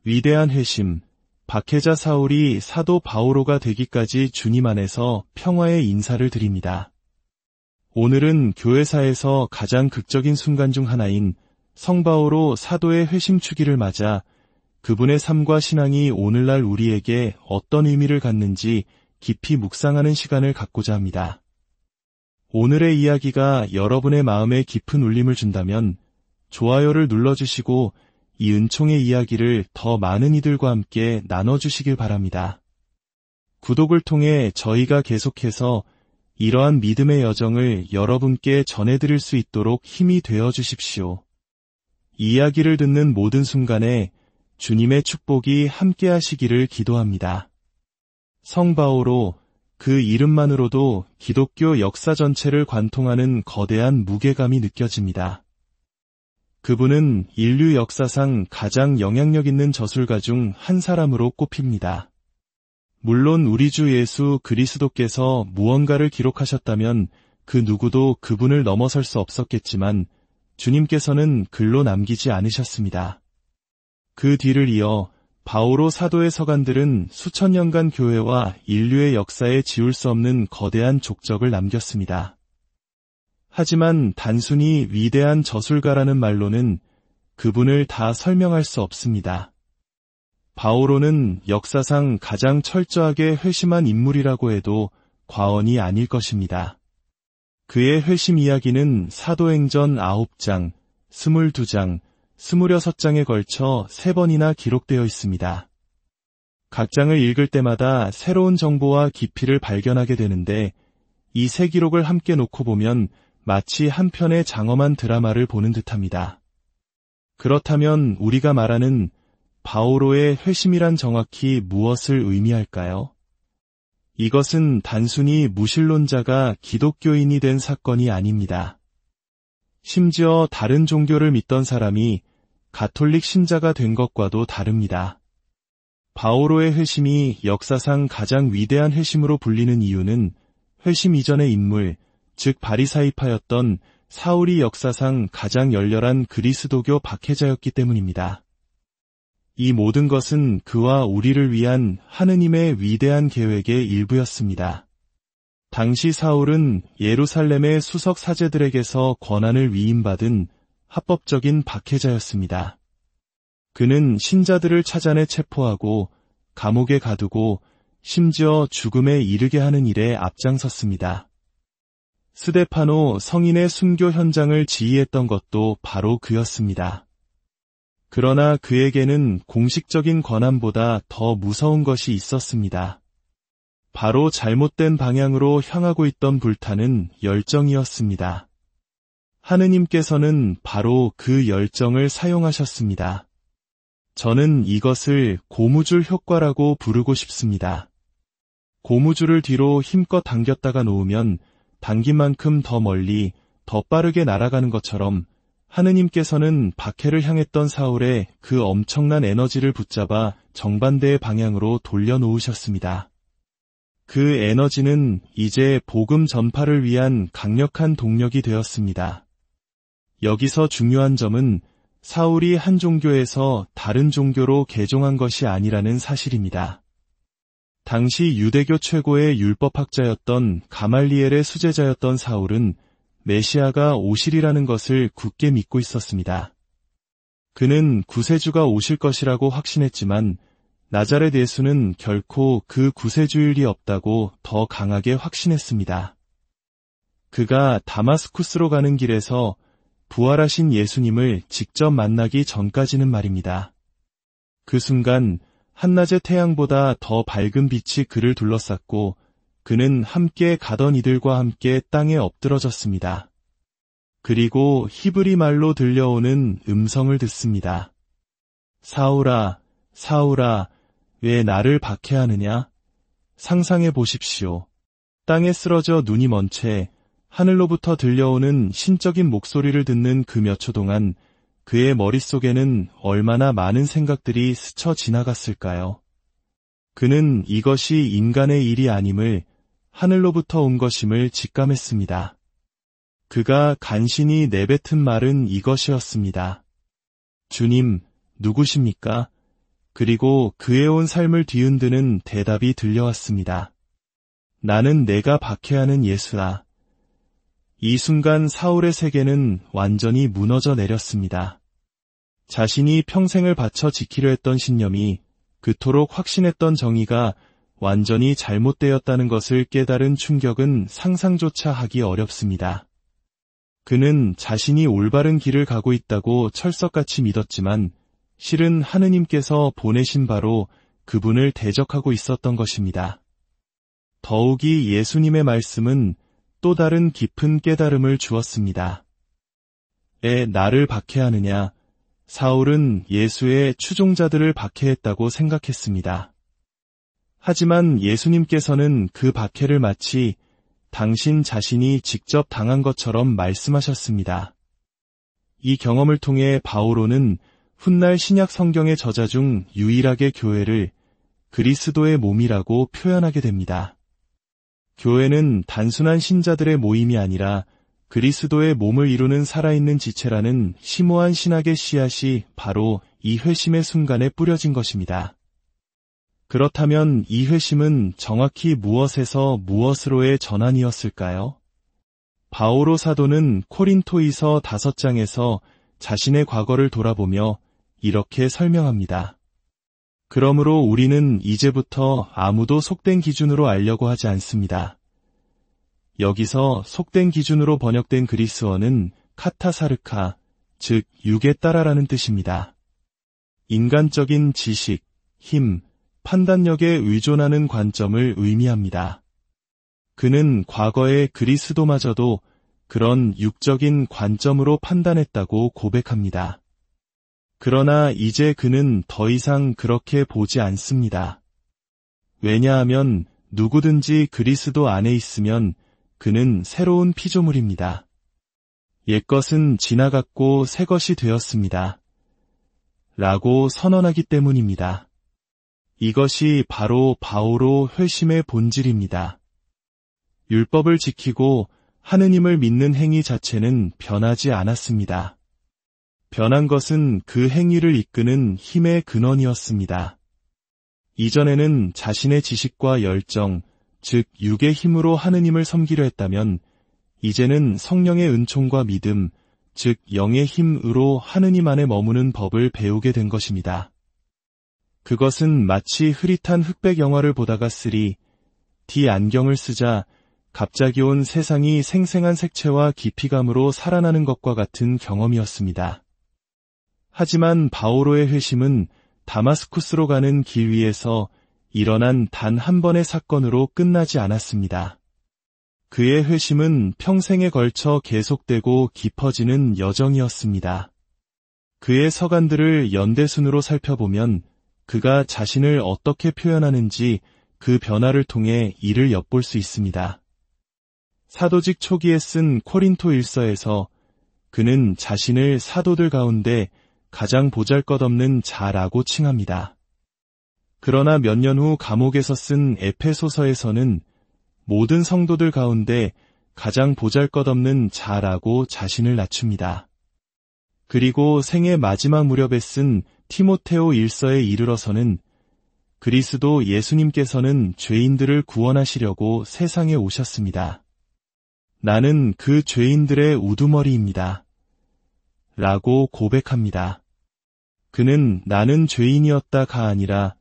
위대한 회심, 박해자 사울이 사도 바오로가 되기까지 주님 안에서 평화의 인사를 드립니다. 오늘은 교회사에서 가장 극적인 순간 중 하나인 성바오로 사도의 회심축일을 맞아 그분의 삶과 신앙이 오늘날 우리에게 어떤 의미를 갖는지 깊이 묵상하는 시간을 갖고자 합니다. 오늘의 이야기가 여러분의 마음에 깊은 울림을 준다면 좋아요를 눌러주시고 이 은총의 이야기를 더 많은 이들과 함께 나눠주시길 바랍니다. 구독을 통해 저희가 계속해서 이러한 믿음의 여정을 여러분께 전해드릴 수 있도록 힘이 되어 주십시오. 이야기를 듣는 모든 순간에 주님의 축복이 함께 하시기를 기도합니다. 성바오로, 그 이름만으로도 기독교 역사 전체를 관통하는 거대한 무게감이 느껴집니다. 그분은 인류 역사상 가장 영향력 있는 저술가 중 한 사람으로 꼽힙니다. 물론 우리 주 예수 그리스도께서 무언가를 기록하셨다면 그 누구도 그분을 넘어설 수 없었겠지만 주님께서는 글로 남기지 않으셨습니다. 그 뒤를 이어 바오로 사도의 서간들은 수천 년간 교회와 인류의 역사에 지울 수 없는 거대한 족적을 남겼습니다. 하지만 단순히 위대한 저술가라는 말로는 그분을 다 설명할 수 없습니다. 바오로는 역사상 가장 철저하게 회심한 인물이라고 해도 과언이 아닐 것입니다. 그의 회심 이야기는 사도행전 9장, 22장, 26장에 걸쳐 3번이나 기록되어 있습니다. 각 장을 읽을 때마다 새로운 정보와 깊이를 발견하게 되는데 이 세 기록을 함께 놓고 보면 마치 한 편의 장엄한 드라마를 보는 듯합니다. 그렇다면 우리가 말하는 바오로의 회심이란 정확히 무엇을 의미할까요? 이것은 단순히 무신론자가 기독교인이 된 사건이 아닙니다. 심지어 다른 종교를 믿던 사람이 가톨릭 신자가 된 것과도 다릅니다. 바오로의 회심이 역사상 가장 위대한 회심으로 불리는 이유는 회심 이전의 인물, 즉 바리사이파였던 사울이 역사상 가장 열렬한 그리스도교 박해자였기 때문입니다. 이 모든 것은 그와 우리를 위한 하느님의 위대한 계획의 일부였습니다. 당시 사울은 예루살렘의 수석 사제들에게서 권한을 위임받은 합법적인 박해자였습니다. 그는 신자들을 찾아내 체포하고 감옥에 가두고 심지어 죽음에 이르게 하는 일에 앞장섰습니다. 스데파노 성인의 순교 현장을 지휘했던 것도 바로 그였습니다. 그러나 그에게는 공식적인 권한보다 더 무서운 것이 있었습니다. 바로 잘못된 방향으로 향하고 있던 불타는 열정이었습니다. 하느님께서는 바로 그 열정을 사용하셨습니다. 저는 이것을 고무줄 효과라고 부르고 싶습니다. 고무줄을 뒤로 힘껏 당겼다가 놓으면 당긴 만큼 더 멀리, 더 빠르게 날아가는 것처럼 하느님께서는 박해를 향했던 사울의 그 엄청난 에너지를 붙잡아 정반대의 방향으로 돌려놓으셨습니다. 그 에너지는 이제 복음 전파를 위한 강력한 동력이 되었습니다. 여기서 중요한 점은 사울이 한 종교에서 다른 종교로 개종한 것이 아니라는 사실입니다. 당시 유대교 최고의 율법학자였던 가말리엘의 수제자였던 사울은 메시아가 오시리라는 것을 굳게 믿고 있었습니다. 그는 구세주가 오실 것이라고 확신했지만 나자렛 예수는 결코 그 구세주일 리 없다고 더 강하게 확신했습니다. 그가 다마스쿠스로 가는 길에서 부활하신 예수님을 직접 만나기 전까지는 말입니다. 그 순간 한낮의 태양보다 더 밝은 빛이 그를 둘러쌌고 그는 함께 가던 이들과 함께 땅에 엎드러졌습니다. 그리고 히브리 말로 들려오는 음성을 듣습니다. 사울아, 사울아, 왜 나를 박해하느냐? 상상해 보십시오. 땅에 쓰러져 눈이 먼 채 하늘로부터 들려오는 신적인 목소리를 듣는 그 몇 초 동안 그의 머릿속에는 얼마나 많은 생각들이 스쳐 지나갔을까요? 그는 이것이 인간의 일이 아님을 하늘로부터 온 것임을 직감했습니다. 그가 간신히 내뱉은 말은 이것이었습니다. 주님, 누구십니까? 그리고 그의 온 삶을 뒤흔드는 대답이 들려왔습니다. 나는 내가 박해하는 예수라. 이 순간 사울의 세계는 완전히 무너져 내렸습니다. 자신이 평생을 바쳐 지키려 했던 신념이, 그토록 확신했던 정의가 완전히 잘못되었다는 것을 깨달은 충격은 상상조차 하기 어렵습니다. 그는 자신이 올바른 길을 가고 있다고 철석같이 믿었지만 실은 하느님께서 보내신 바로 그분을 대적하고 있었던 것입니다. 더욱이 예수님의 말씀은 또 다른 깊은 깨달음을 주었습니다. 나를 박해하느냐? 사울은 예수의 추종자들을 박해했다고 생각했습니다. 하지만 예수님께서는 그 박해를 마치 당신 자신이 직접 당한 것처럼 말씀하셨습니다. 이 경험을 통해 바오로는 훗날 신약 성경의 저자 중 유일하게 교회를 그리스도의 몸이라고 표현하게 됩니다. 교회는 단순한 신자들의 모임이 아니라 그리스도의 몸을 이루는 살아있는 지체라는 심오한 신학의 씨앗이 바로 이 회심의 순간에 뿌려진 것입니다. 그렇다면 이 회심은 정확히 무엇에서 무엇으로의 전환이었을까요? 바오로 사도는 코린토이서 5장에서 자신의 과거를 돌아보며 이렇게 설명합니다. 그러므로 우리는 이제부터 아무도 속된 기준으로 알려고 하지 않습니다. 여기서 속된 기준으로 번역된 그리스어는 카타사르카, 즉 육에 따라라는 뜻입니다. 인간적인 지식, 힘, 판단력에 의존하는 관점을 의미합니다. 그는 과거의 그리스도마저도 그런 육적인 관점으로 판단했다고 고백합니다. 그러나 이제 그는 더 이상 그렇게 보지 않습니다. 왜냐하면 누구든지 그리스도 안에 있으면 그는 새로운 피조물입니다. 옛것은 지나갔고 새것이 되었습니다. 라고 선언하기 때문입니다. 이것이 바로 바오로 회심의 본질입니다. 율법을 지키고 하느님을 믿는 행위 자체는 변하지 않았습니다. 변한 것은 그 행위를 이끄는 힘의 근원이었습니다. 이전에는 자신의 지식과 열정, 즉 육의 힘으로 하느님을 섬기려 했다면 이제는 성령의 은총과 믿음, 즉 영의 힘으로 하느님 안에 머무는 법을 배우게 된 것입니다. 그것은 마치 흐릿한 흑백 영화를 보다가 3D 안경을 쓰자 갑자기 온 세상이 생생한 색채와 깊이감으로 살아나는 것과 같은 경험이었습니다. 하지만 바오로의 회심은 다마스쿠스로 가는 길 위에서 일어난 단 한 번의 사건으로 끝나지 않았습니다. 그의 회심은 평생에 걸쳐 계속되고 깊어지는 여정이었습니다. 그의 서간들을 연대순으로 살펴보면 그가 자신을 어떻게 표현하는지 그 변화를 통해 이를 엿볼 수 있습니다. 사도직 초기에 쓴 코린토 일서에서 그는 자신을 사도들 가운데 가장 보잘것없는 자라고 칭합니다. 그러나 몇 년 후 감옥에서 쓴 에페소서에서는 모든 성도들 가운데 가장 보잘것없는 자라고 자신을 낮춥니다. 그리고 생애 마지막 무렵에 쓴 티모테오 1서에 이르러서는 그리스도 예수님께서는 죄인들을 구원하시려고 세상에 오셨습니다. 나는 그 죄인들의 우두머리입니다. 라고 고백합니다. 그는 나는 죄인이었다가 아니라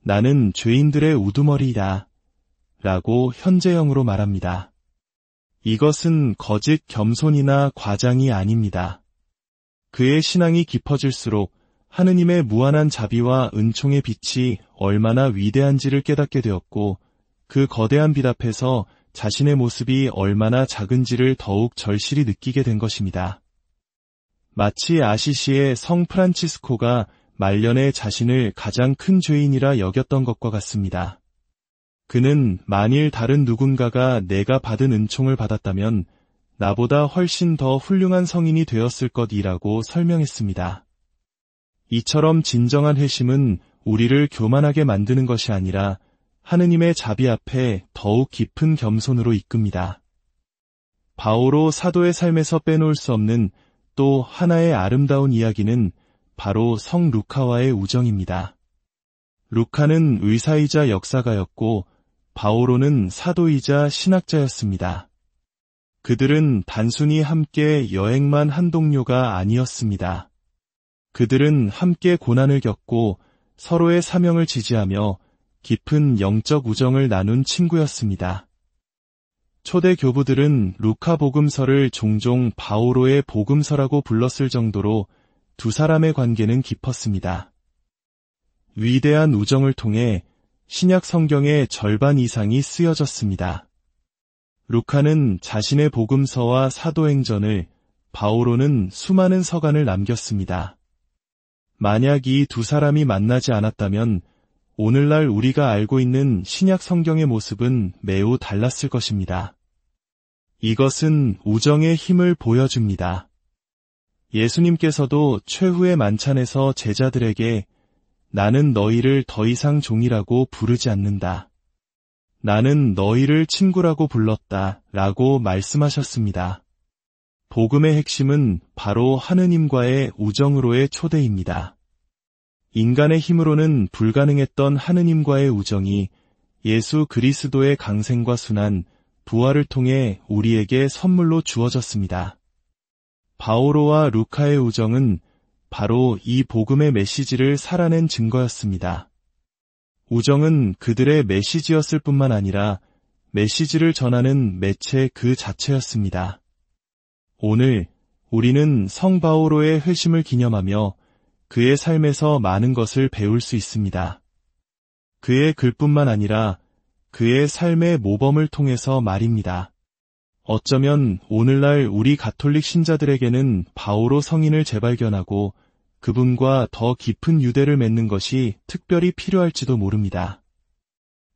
나는 죄인들의 우두머리이다. 라고 현재형으로 말합니다. 이것은 거짓 겸손이나 과장이 아닙니다. 그의 신앙이 깊어질수록 하느님의 무한한 자비와 은총의 빛이 얼마나 위대한지를 깨닫게 되었고 그 거대한 빛 앞에서 자신의 모습이 얼마나 작은지를 더욱 절실히 느끼게 된 것입니다. 마치 아시시의 성 프란치스코가 말년에 자신을 가장 큰 죄인이라 여겼던 것과 같습니다. 그는 만일 다른 누군가가 내가 받은 은총을 받았다면 나보다 훨씬 더 훌륭한 성인이 되었을 것이라고 설명했습니다. 이처럼 진정한 회심은 우리를 교만하게 만드는 것이 아니라 하느님의 자비 앞에 더욱 깊은 겸손으로 이끕니다. 바오로 사도의 삶에서 빼놓을 수 없는 또 하나의 아름다운 이야기는 바로 성 루카와의 우정입니다. 루카는 의사이자 역사가였고 바오로는 사도이자 신학자였습니다. 그들은 단순히 함께 여행만 한 동료가 아니었습니다. 그들은 함께 고난을 겪고 서로의 사명을 지지하며 깊은 영적 우정을 나눈 친구였습니다. 초대 교부들은 루카 복음서를 종종 바오로의 복음서라고 불렀을 정도로 두 사람의 관계는 깊었습니다. 위대한 우정을 통해 신약 성경의 절반 이상이 쓰여졌습니다. 루카는 자신의 복음서와 사도행전을, 바오로는 수많은 서간을 남겼습니다. 만약 이 두 사람이 만나지 않았다면 오늘날 우리가 알고 있는 신약 성경의 모습은 매우 달랐을 것입니다. 이것은 우정의 힘을 보여줍니다. 예수님께서도 최후의 만찬에서 제자들에게 나는 너희를 더 이상 종이라고 부르지 않는다. 나는 너희를 친구라고 불렀다 라고 말씀하셨습니다. 복음의 핵심은 바로 하느님과의 우정으로의 초대입니다. 인간의 힘으로는 불가능했던 하느님과의 우정이 예수 그리스도의 강생과 순환, 부활을 통해 우리에게 선물로 주어졌습니다. 바오로와 루카의 우정은 바로 이 복음의 메시지를 살아낸 증거였습니다. 우정은 그들의 메시지였을 뿐만 아니라 메시지를 전하는 매체 그 자체였습니다. 오늘 우리는 성 바오로의 회심을 기념하며 그의 삶에서 많은 것을 배울 수 있습니다. 그의 글뿐만 아니라 그의 삶의 모범을 통해서 말입니다. 어쩌면 오늘날 우리 가톨릭 신자들에게는 바오로 성인을 재발견하고 그분과 더 깊은 유대를 맺는 것이 특별히 필요할지도 모릅니다.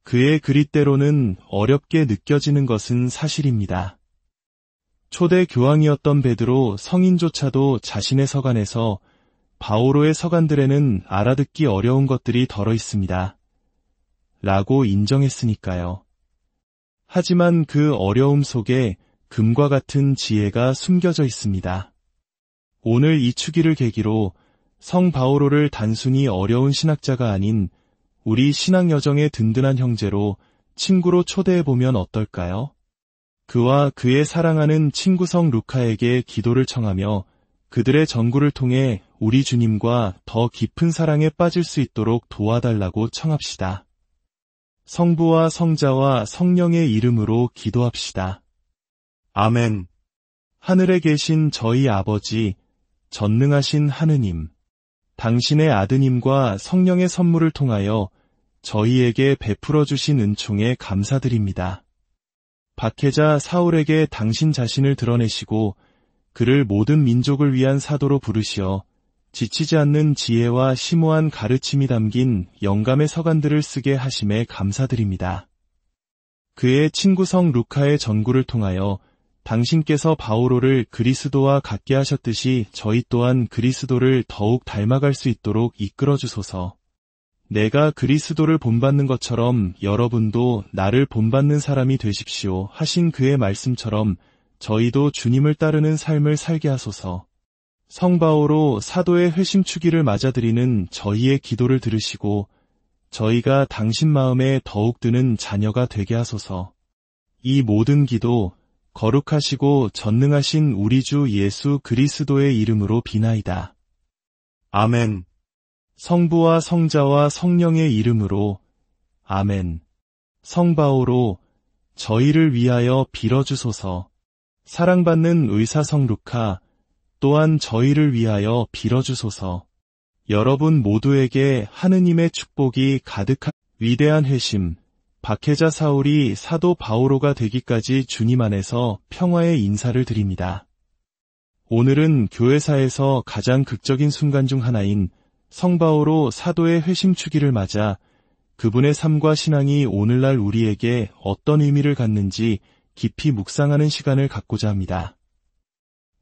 그의 글이 때로는 어렵게 느껴지는 것은 사실입니다. 초대 교황이었던 베드로 성인조차도 자신의 서간에서 바오로의 서간들에는 알아듣기 어려운 것들이 덜어 있습니다. 라고 인정했으니까요. 하지만 그 어려움 속에 금과 같은 지혜가 숨겨져 있습니다. 오늘 이 주기를 계기로 성 바오로를 단순히 어려운 신학자가 아닌 우리 신앙 여정의 든든한 형제로 친구로 초대해보면 어떨까요? 그와 그의 사랑하는 친구 성 루카에게 기도를 청하며 그들의 전구를 통해 우리 주님과 더 깊은 사랑에 빠질 수 있도록 도와달라고 청합시다. 성부와 성자와 성령의 이름으로 기도합시다. 아멘. 하늘에 계신 저희 아버지, 전능하신 하느님, 당신의 아드님과 성령의 선물을 통하여 저희에게 베풀어 주신 은총에 감사드립니다. 박해자 사울에게 당신 자신을 드러내시고 그를 모든 민족을 위한 사도로 부르시어 지치지 않는 지혜와 심오한 가르침이 담긴 영감의 서간들을 쓰게 하심에 감사드립니다. 그의 친구 성 루카의 전구를 통하여 당신께서 바오로를 그리스도와 같게 하셨듯이 저희 또한 그리스도를 더욱 닮아갈 수 있도록 이끌어 주소서. 내가 그리스도를 본받는 것처럼 여러분도 나를 본받는 사람이 되십시오 하신 그의 말씀처럼 저희도 주님을 따르는 삶을 살게 하소서. 성 바오로 사도의 회심 주기를 맞아들이는 저희의 기도를 들으시고 저희가 당신 마음에 더욱 드는 자녀가 되게 하소서. 이 모든 기도 거룩하시고 전능하신 우리 주 예수 그리스도의 이름으로 비나이다. 아멘. 성부와 성자와 성령의 이름으로 아멘. 성 바오로 저희를 위하여 빌어주소서. 사랑받는 의사 성 루카 또한 저희를 위하여 빌어주소서. 여러분 모두에게 하느님의 축복이 가득한 위대한 회심, 박해자 사울이 사도 바오로가 되기까지 주님 안에서 평화의 인사를 드립니다. 오늘은 교회사에서 가장 극적인 순간 중 하나인 성 바오로 사도의 회심 주기를 맞아 그분의 삶과 신앙이 오늘날 우리에게 어떤 의미를 갖는지 깊이 묵상하는 시간을 갖고자 합니다.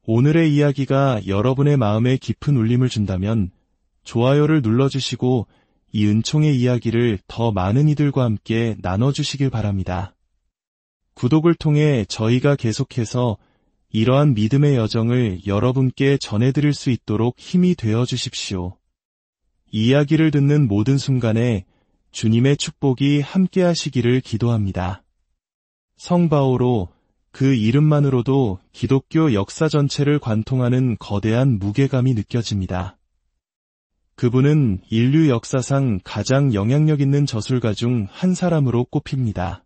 오늘의 이야기가 여러분의 마음에 깊은 울림을 준다면 좋아요를 눌러주시고 이 은총의 이야기를 더 많은 이들과 함께 나눠주시길 바랍니다. 구독을 통해 저희가 계속해서 이러한 믿음의 여정을 여러분께 전해드릴 수 있도록 힘이 되어 주십시오. 이야기를 듣는 모든 순간에 주님의 축복이 함께하시기를 기도합니다. 성 바오로, 그 이름만으로도 기독교 역사 전체를 관통하는 거대한 무게감이 느껴집니다. 그분은 인류 역사상 가장 영향력 있는 저술가 중 한 사람으로 꼽힙니다.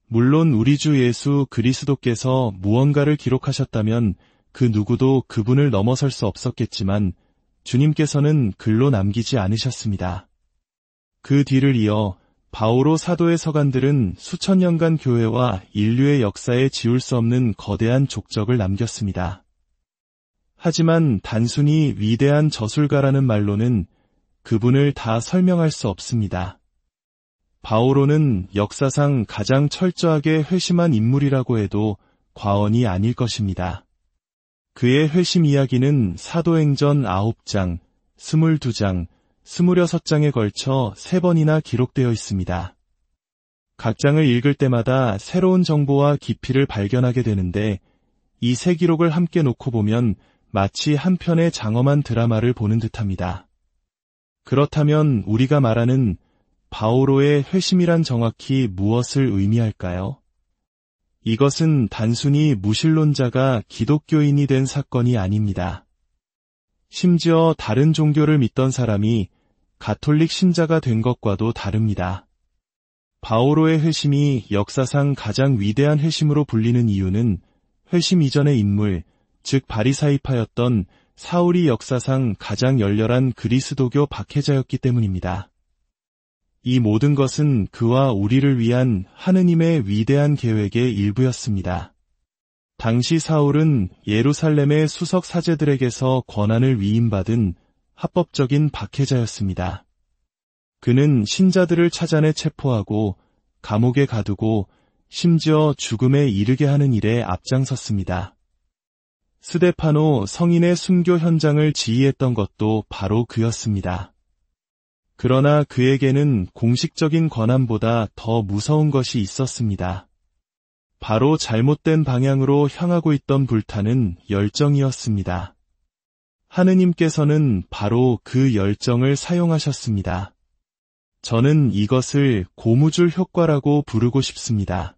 물론 우리 주 예수 그리스도께서 무언가를 기록하셨다면 그 누구도 그분을 넘어설 수 없었겠지만 주님께서는 글로 남기지 않으셨습니다. 그 뒤를 이어 바오로 사도의 서간들은 수천 년간 교회와 인류의 역사에 지울 수 없는 거대한 족적을 남겼습니다. 하지만 단순히 위대한 저술가라는 말로는 그분을 다 설명할 수 없습니다. 바오로는 역사상 가장 철저하게 회심한 인물이라고 해도 과언이 아닐 것입니다. 그의 회심 이야기는 사도행전 9장, 22장, 26장에 걸쳐 3번이나 기록되어 있습니다. 각 장을 읽을 때마다 새로운 정보와 깊이를 발견하게 되는데 이 세 기록을 함께 놓고 보면 마치 한 편의 장엄한 드라마를 보는 듯합니다. 그렇다면 우리가 말하는 바오로의 회심이란 정확히 무엇을 의미할까요? 이것은 단순히 무신론자가 기독교인이 된 사건이 아닙니다. 심지어 다른 종교를 믿던 사람이 가톨릭 신자가 된 것과도 다릅니다. 바오로의 회심이 역사상 가장 위대한 회심으로 불리는 이유는 회심 이전의 인물, 즉 바리사이파였던 사울이 역사상 가장 열렬한 그리스도교 박해자였기 때문입니다. 이 모든 것은 그와 우리를 위한 하느님의 위대한 계획의 일부였습니다. 당시 사울은 예루살렘의 수석 사제들에게서 권한을 위임받은 합법적인 박해자였습니다. 그는 신자들을 찾아내 체포하고 감옥에 가두고 심지어 죽음에 이르게 하는 일에 앞장섰습니다. 스데파노 성인의 순교 현장을 지휘했던 것도 바로 그였습니다. 그러나 그에게는 공식적인 권한보다 더 무서운 것이 있었습니다. 바로 잘못된 방향으로 향하고 있던 불타는 열정이었습니다. 하느님께서는 바로 그 열정을 사용하셨습니다. 저는 이것을 고무줄 효과라고 부르고 싶습니다.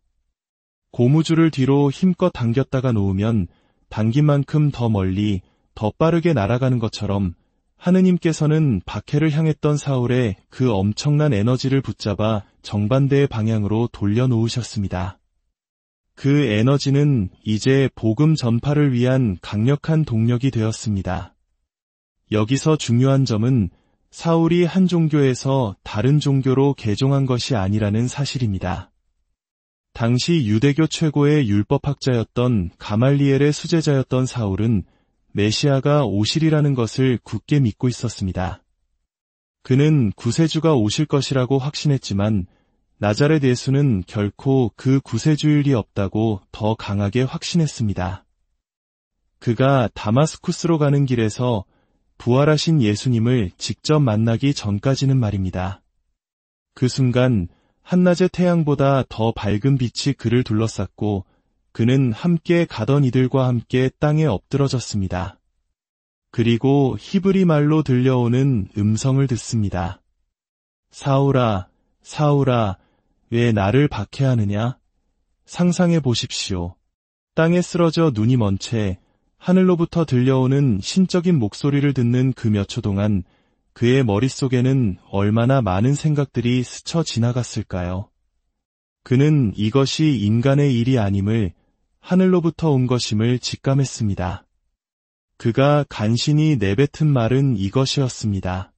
고무줄을 뒤로 힘껏 당겼다가 놓으면 당긴 만큼 더 멀리, 더 빠르게 날아가는 것처럼 하느님께서는 박해를 향했던 사울의 그 엄청난 에너지를 붙잡아 정반대의 방향으로 돌려놓으셨습니다. 그 에너지는 이제 복음 전파를 위한 강력한 동력이 되었습니다. 여기서 중요한 점은 사울이 한 종교에서 다른 종교로 개종한 것이 아니라는 사실입니다. 당시 유대교 최고의 율법학자였던 가말리엘의 수제자였던 사울은 메시아가 오시리라는 것을 굳게 믿고 있었습니다. 그는 구세주가 오실 것이라고 확신했지만 나자렛 예수는 결코 그 구세주일 리 없다고 더 강하게 확신했습니다. 그가 다마스쿠스로 가는 길에서 부활하신 예수님을 직접 만나기 전까지는 말입니다. 그 순간 한낮의 태양보다 더 밝은 빛이 그를 둘러쌌고 그는 함께 가던 이들과 함께 땅에 엎드러졌습니다. 그리고 히브리 말로 들려오는 음성을 듣습니다. 사울아, 사울아, 왜 나를 박해하느냐? 상상해 보십시오. 땅에 쓰러져 눈이 먼 채 하늘로부터 들려오는 신적인 목소리를 듣는 그 몇 초 동안 그의 머릿속에는 얼마나 많은 생각들이 스쳐 지나갔을까요? 그는 이것이 인간의 일이 아님을 하늘로부터 온 것임을 직감했습니다. 그가 간신히 내뱉은 말은 이것이었습니다.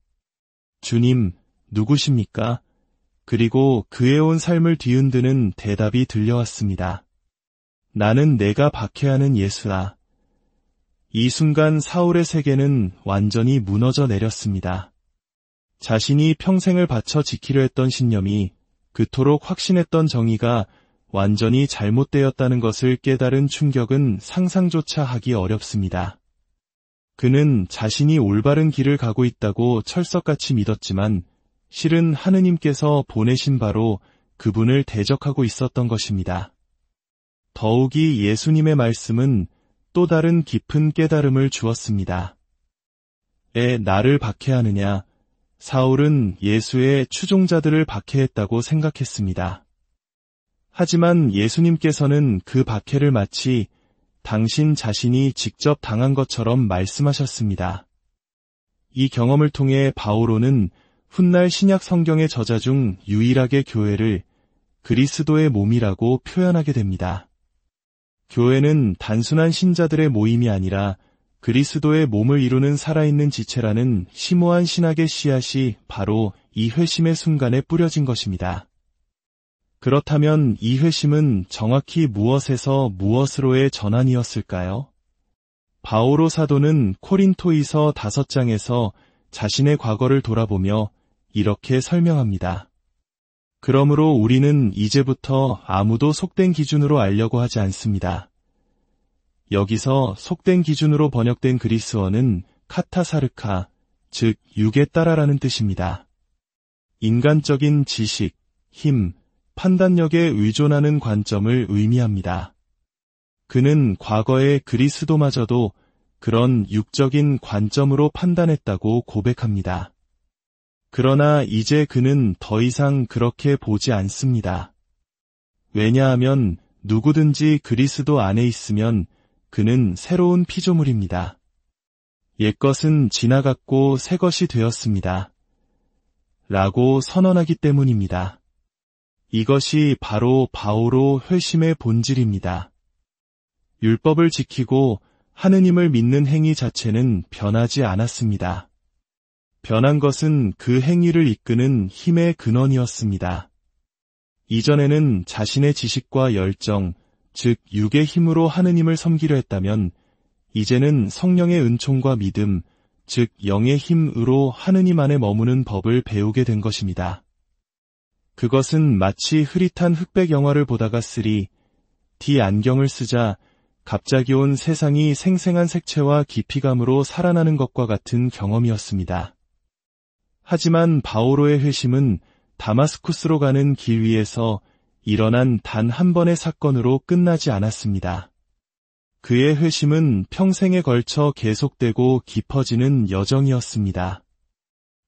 주님, 누구십니까? 그리고 그의 온 삶을 뒤흔드는 대답이 들려왔습니다. 나는 내가 박해하는 예수라. 이 순간 사울의 세계는 완전히 무너져 내렸습니다. 자신이 평생을 바쳐 지키려 했던 신념이, 그토록 확신했던 정의가 완전히 잘못되었다는 것을 깨달은 충격은 상상조차 하기 어렵습니다. 그는 자신이 올바른 길을 가고 있다고 철석같이 믿었지만 실은 하느님께서 보내신 바로 그분을 대적하고 있었던 것입니다. 더욱이 예수님의 말씀은 또 다른 깊은 깨달음을 주었습니다. 나를 박해하느냐? 사울은 예수의 추종자들을 박해했다고 생각했습니다. 하지만 예수님께서는 그 박해를 마치 당신 자신이 직접 당한 것처럼 말씀하셨습니다. 이 경험을 통해 바오로는 훗날 신약 성경의 저자 중 유일하게 교회를 그리스도의 몸이라고 표현하게 됩니다. 교회는 단순한 신자들의 모임이 아니라 그리스도의 몸을 이루는 살아있는 지체라는 심오한 신학의 씨앗이 바로 이 회심의 순간에 뿌려진 것입니다. 그렇다면 이 회심은 정확히 무엇에서 무엇으로의 전환이었을까요? 바오로 사도는 코린토이서 5장에서 자신의 과거를 돌아보며 이렇게 설명합니다. 그러므로 우리는 이제부터 아무도 속된 기준으로 알려고 하지 않습니다. 여기서 속된 기준으로 번역된 그리스어는 카타사르카, 즉 육에 따라라는 뜻입니다. 인간적인 지식, 힘, 판단력에 의존하는 관점을 의미합니다. 그는 과거의 그리스도마저도 그런 육적인 관점으로 판단했다고 고백합니다. 그러나 이제 그는 더 이상 그렇게 보지 않습니다. 왜냐하면 누구든지 그리스도 안에 있으면 그는 새로운 피조물입니다. 옛것은 지나갔고 새것이 되었습니다. 라고 선언하기 때문입니다. 이것이 바로 바오로 회심의 본질입니다. 율법을 지키고 하느님을 믿는 행위 자체는 변하지 않았습니다. 변한 것은 그 행위를 이끄는 힘의 근원이었습니다. 이전에는 자신의 지식과 열정, 즉 육의 힘으로 하느님을 섬기려 했다면 이제는 성령의 은총과 믿음, 즉 영의 힘으로 하느님 안에 머무는 법을 배우게 된 것입니다. 그것은 마치 흐릿한 흑백 영화를 보다가 3D 안경을 쓰자 갑자기 온 세상이 생생한 색채와 깊이감으로 살아나는 것과 같은 경험이었습니다. 하지만 바오로의 회심은 다마스쿠스로 가는 길 위에서 일어난 단 한 번의 사건으로 끝나지 않았습니다. 그의 회심은 평생에 걸쳐 계속되고 깊어지는 여정이었습니다.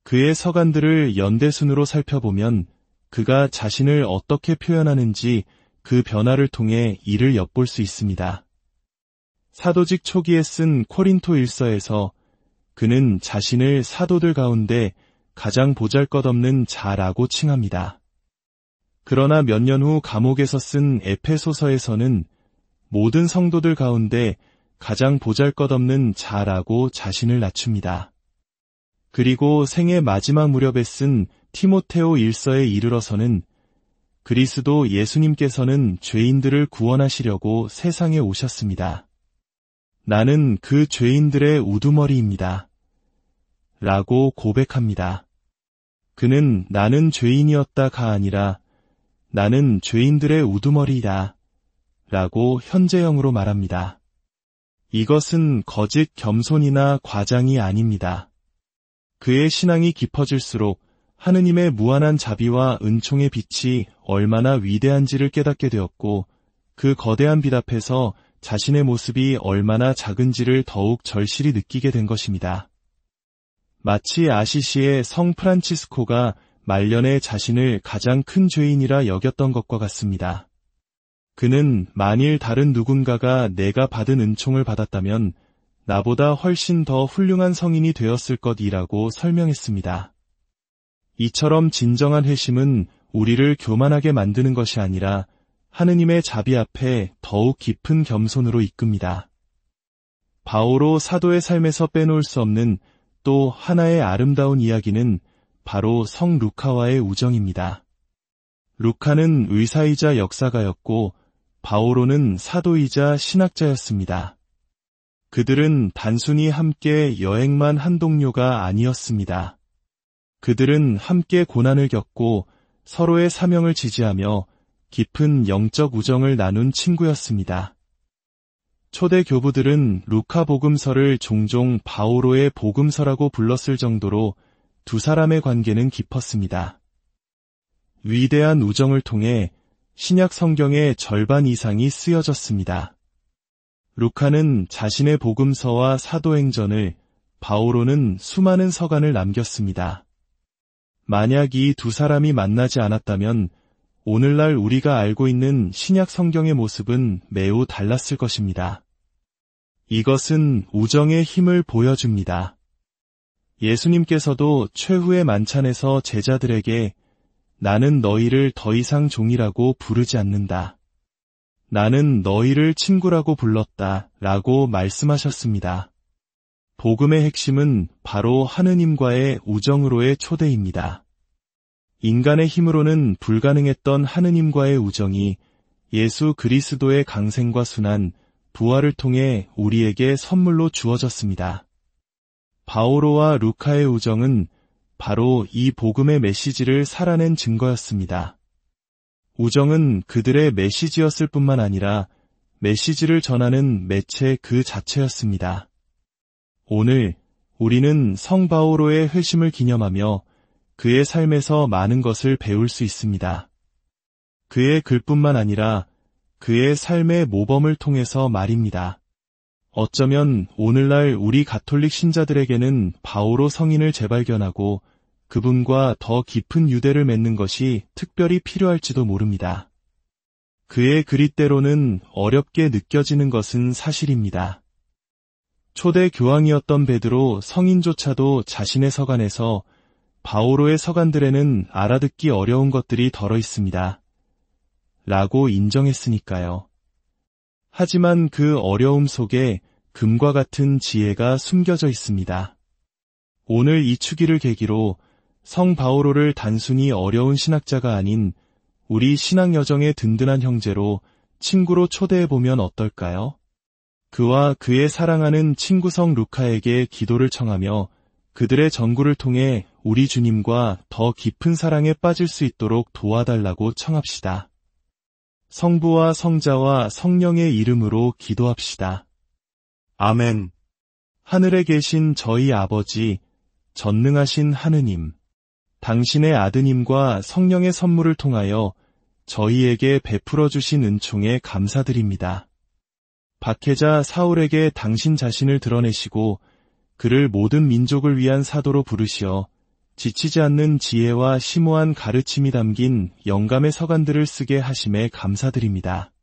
그의 서간들을 연대순으로 살펴보면 그가 자신을 어떻게 표현하는지 그 변화를 통해 이를 엿볼 수 있습니다. 사도직 초기에 쓴 코린토 일서에서 그는 자신을 사도들 가운데 가장 보잘것없는 자라고 칭합니다. 그러나 몇 년 후 감옥에서 쓴 에페소서에서는 모든 성도들 가운데 가장 보잘것없는 자라고 자신을 낮춥니다. 그리고 생애 마지막 무렵에 쓴 티모테오 일서에 이르러서는 그리스도 예수님께서는 죄인들을 구원하시려고 세상에 오셨습니다. 나는 그 죄인들의 우두머리입니다. 라고 고백합니다. 그는 나는 죄인이었다가 아니라 나는 죄인들의 우두머리이다. 라고 현재형으로 말합니다. 이것은 거짓 겸손이나 과장이 아닙니다. 그의 신앙이 깊어질수록 하느님의 무한한 자비와 은총의 빛이 얼마나 위대한지를 깨닫게 되었고 그 거대한 빛 앞에서 자신의 모습이 얼마나 작은지를 더욱 절실히 느끼게 된 것입니다. 마치 아시시의 성 프란치스코가 말년에 자신을 가장 큰 죄인이라 여겼던 것과 같습니다. 그는 만일 다른 누군가가 내가 받은 은총을 받았다면 나보다 훨씬 더 훌륭한 성인이 되었을 것이라고 설명했습니다. 이처럼 진정한 회심은 우리를 교만하게 만드는 것이 아니라 하느님의 자비 앞에 더욱 깊은 겸손으로 이끕니다. 바오로 사도의 삶에서 빼놓을 수 없는 또 하나의 아름다운 이야기는 바로 성 루카와의 우정입니다. 루카는 의사이자 역사가였고 바오로는 사도이자 신학자였습니다. 그들은 단순히 함께 여행만 한 동료가 아니었습니다. 그들은 함께 고난을 겪고 서로의 사명을 지지하며 깊은 영적 우정을 나눈 친구였습니다. 초대 교부들은 루카 복음서를 종종 바오로의 복음서라고 불렀을 정도로 두 사람의 관계는 깊었습니다. 위대한 우정을 통해 신약 성경의 절반 이상이 쓰여졌습니다. 루카는 자신의 복음서와 사도행전을, 바오로는 수많은 서간을 남겼습니다. 만약 이 두 사람이 만나지 않았다면 오늘날 우리가 알고 있는 신약 성경의 모습은 매우 달랐을 것입니다. 이것은 우정의 힘을 보여줍니다. 예수님께서도 최후의 만찬에서 제자들에게 나는 너희를 더 이상 종이라고 부르지 않는다. 나는 너희를 친구라고 불렀다 라고 말씀하셨습니다. 복음의 핵심은 바로 하느님과의 우정으로의 초대입니다. 인간의 힘으로는 불가능했던 하느님과의 우정이 예수 그리스도의 강생과 순환, 부활을 통해 우리에게 선물로 주어졌습니다. 바오로와 루카의 우정은 바로 이 복음의 메시지를 살아낸 증거였습니다. 우정은 그들의 메시지였을 뿐만 아니라 메시지를 전하는 매체 그 자체였습니다. 오늘 우리는 성 바오로의 회심을 기념하며 그의 삶에서 많은 것을 배울 수 있습니다. 그의 글뿐만 아니라 그의 삶의 모범을 통해서 말입니다. 어쩌면 오늘날 우리 가톨릭 신자들에게는 바오로 성인을 재발견하고 그분과 더 깊은 유대를 맺는 것이 특별히 필요할지도 모릅니다. 그의 글이 때로는 어렵게 느껴지는 것은 사실입니다. 초대 교황이었던 베드로 성인조차도 자신의 서간에서 바오로의 서간들에는 알아듣기 어려운 것들이 덜어 있습니다. 라고 인정했으니까요. 하지만 그 어려움 속에 금과 같은 지혜가 숨겨져 있습니다. 오늘 이 주기를 계기로 성 바오로를 단순히 어려운 신학자가 아닌 우리 신앙 여정의 든든한 형제로 친구로 초대해보면 어떨까요? 그와 그의 사랑하는 친구 성 루카에게 기도를 청하며 그들의 전구를 통해 우리 주님과 더 깊은 사랑에 빠질 수 있도록 도와달라고 청합시다. 성부와 성자와 성령의 이름으로 기도합시다. 아멘. 하늘에 계신 저희 아버지, 전능하신 하느님, 당신의 아드님과 성령의 선물을 통하여 저희에게 베풀어 주신 은총에 감사드립니다. 박해자 사울에게 당신 자신을 드러내시고 그를 모든 민족을 위한 사도로 부르시어 지치지 않는 지혜와 심오한 가르침이 담긴 영감의 서간들을 쓰게 하심에 감사드립니다.